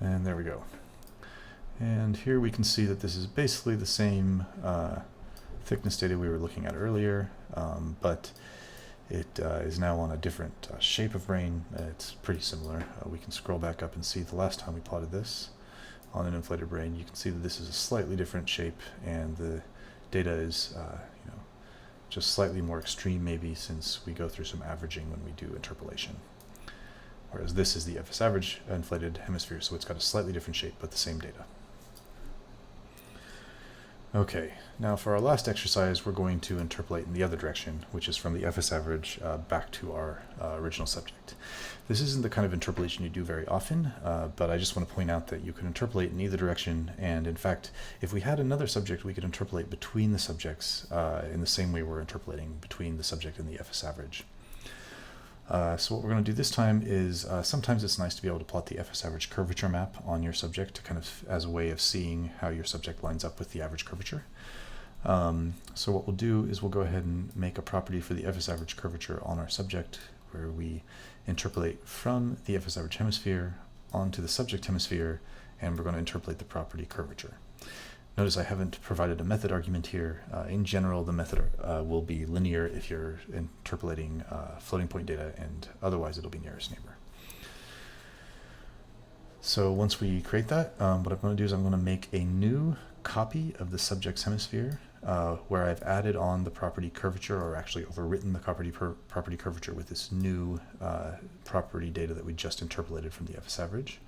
And there we go. And here we can see that this is basically the same thickness data we were looking at earlier, but it is now on a different shape of brain. It's pretty similar. We can scroll back up and see the last time we plotted this on an inflated brain. You can see that this is a slightly different shape, and the data is just slightly more extreme maybe, since we go through some averaging when we do interpolation. Whereas this is the FS average inflated hemisphere, so it's got a slightly different shape, but the same data. Okay, now for our last exercise, we're going to interpolate in the other direction, which is from the FS average back to our original subject. This isn't the kind of interpolation you do very often, but I just want to point out that you can interpolate in either direction, and in fact, if we had another subject, we could interpolate between the subjects in the same way we're interpolating between the subject and the FS average. So what we're going to do this time is sometimes it's nice to be able to plot the FS average curvature map on your subject to kind of as a way of seeing how your subject lines up with the average curvature. So what we'll do is we'll go ahead and make a property for the FS average curvature on our subject, where we interpolate from the FS average hemisphere onto the subject hemisphere, and we're going to interpolate the property curvature. Notice I haven't provided a method argument here. In general, the method will be linear if you're interpolating floating point data, and otherwise it'll be nearest neighbor. So once we create that, what I'm going to do is I'm going to make a new copy of the subject's hemisphere where I've added on the property curvature, or actually overwritten the property curvature with this new property data that we just interpolated from the FS average.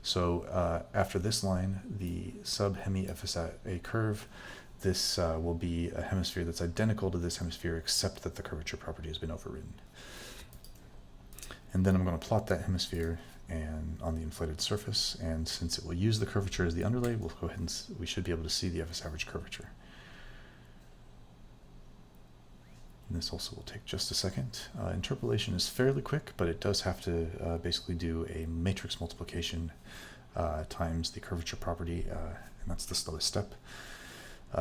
So after this line, the sub-hemi FSA curve, this will be a hemisphere that's identical to this hemisphere, except that the curvature property has been overridden. And then I'm going to plot that hemisphere and on the inflated surface, and since it will use the curvature as the underlay, we'll go ahead and we should be able to see the FS average curvature. And this also will take just a second. Interpolation is fairly quick, but it does have to basically do a matrix multiplication times the curvature property, and that's the slowest step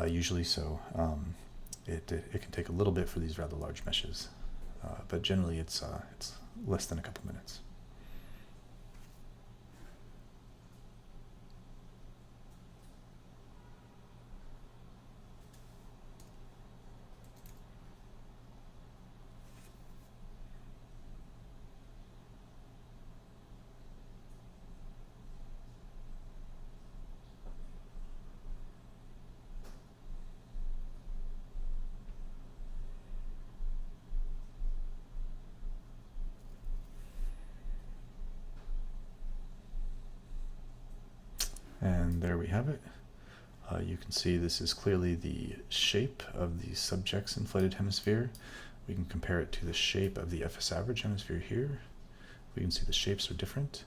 usually, so it can take a little bit for these rather large meshes, but generally it's less than a couple minutes. And there we have it. You can see this is clearly the shape of the subject's inflated hemisphere. We can compare it to the shape of the FS average hemisphere here. We can see the shapes are different,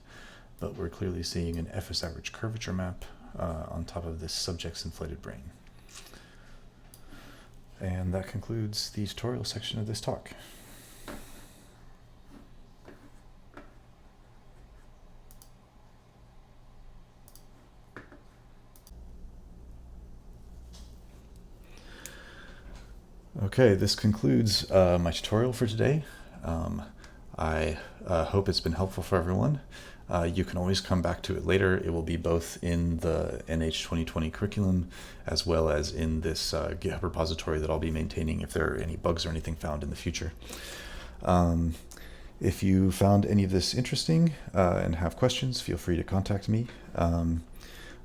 but we're clearly seeing an FS average curvature map on top of this subject's inflated brain. And that concludes the tutorial section of this talk. Okay, this concludes my tutorial for today. I hope it's been helpful for everyone. You can always come back to it later. It will be both in the NH 2020 curriculum as well as in this GitHub repository that I'll be maintaining if there are any bugs or anything found in the future. If you found any of this interesting and have questions, feel free to contact me.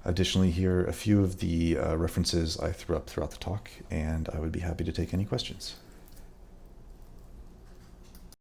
Additionally, here are a few of the references I threw up throughout the talk, and I would be happy to take any questions.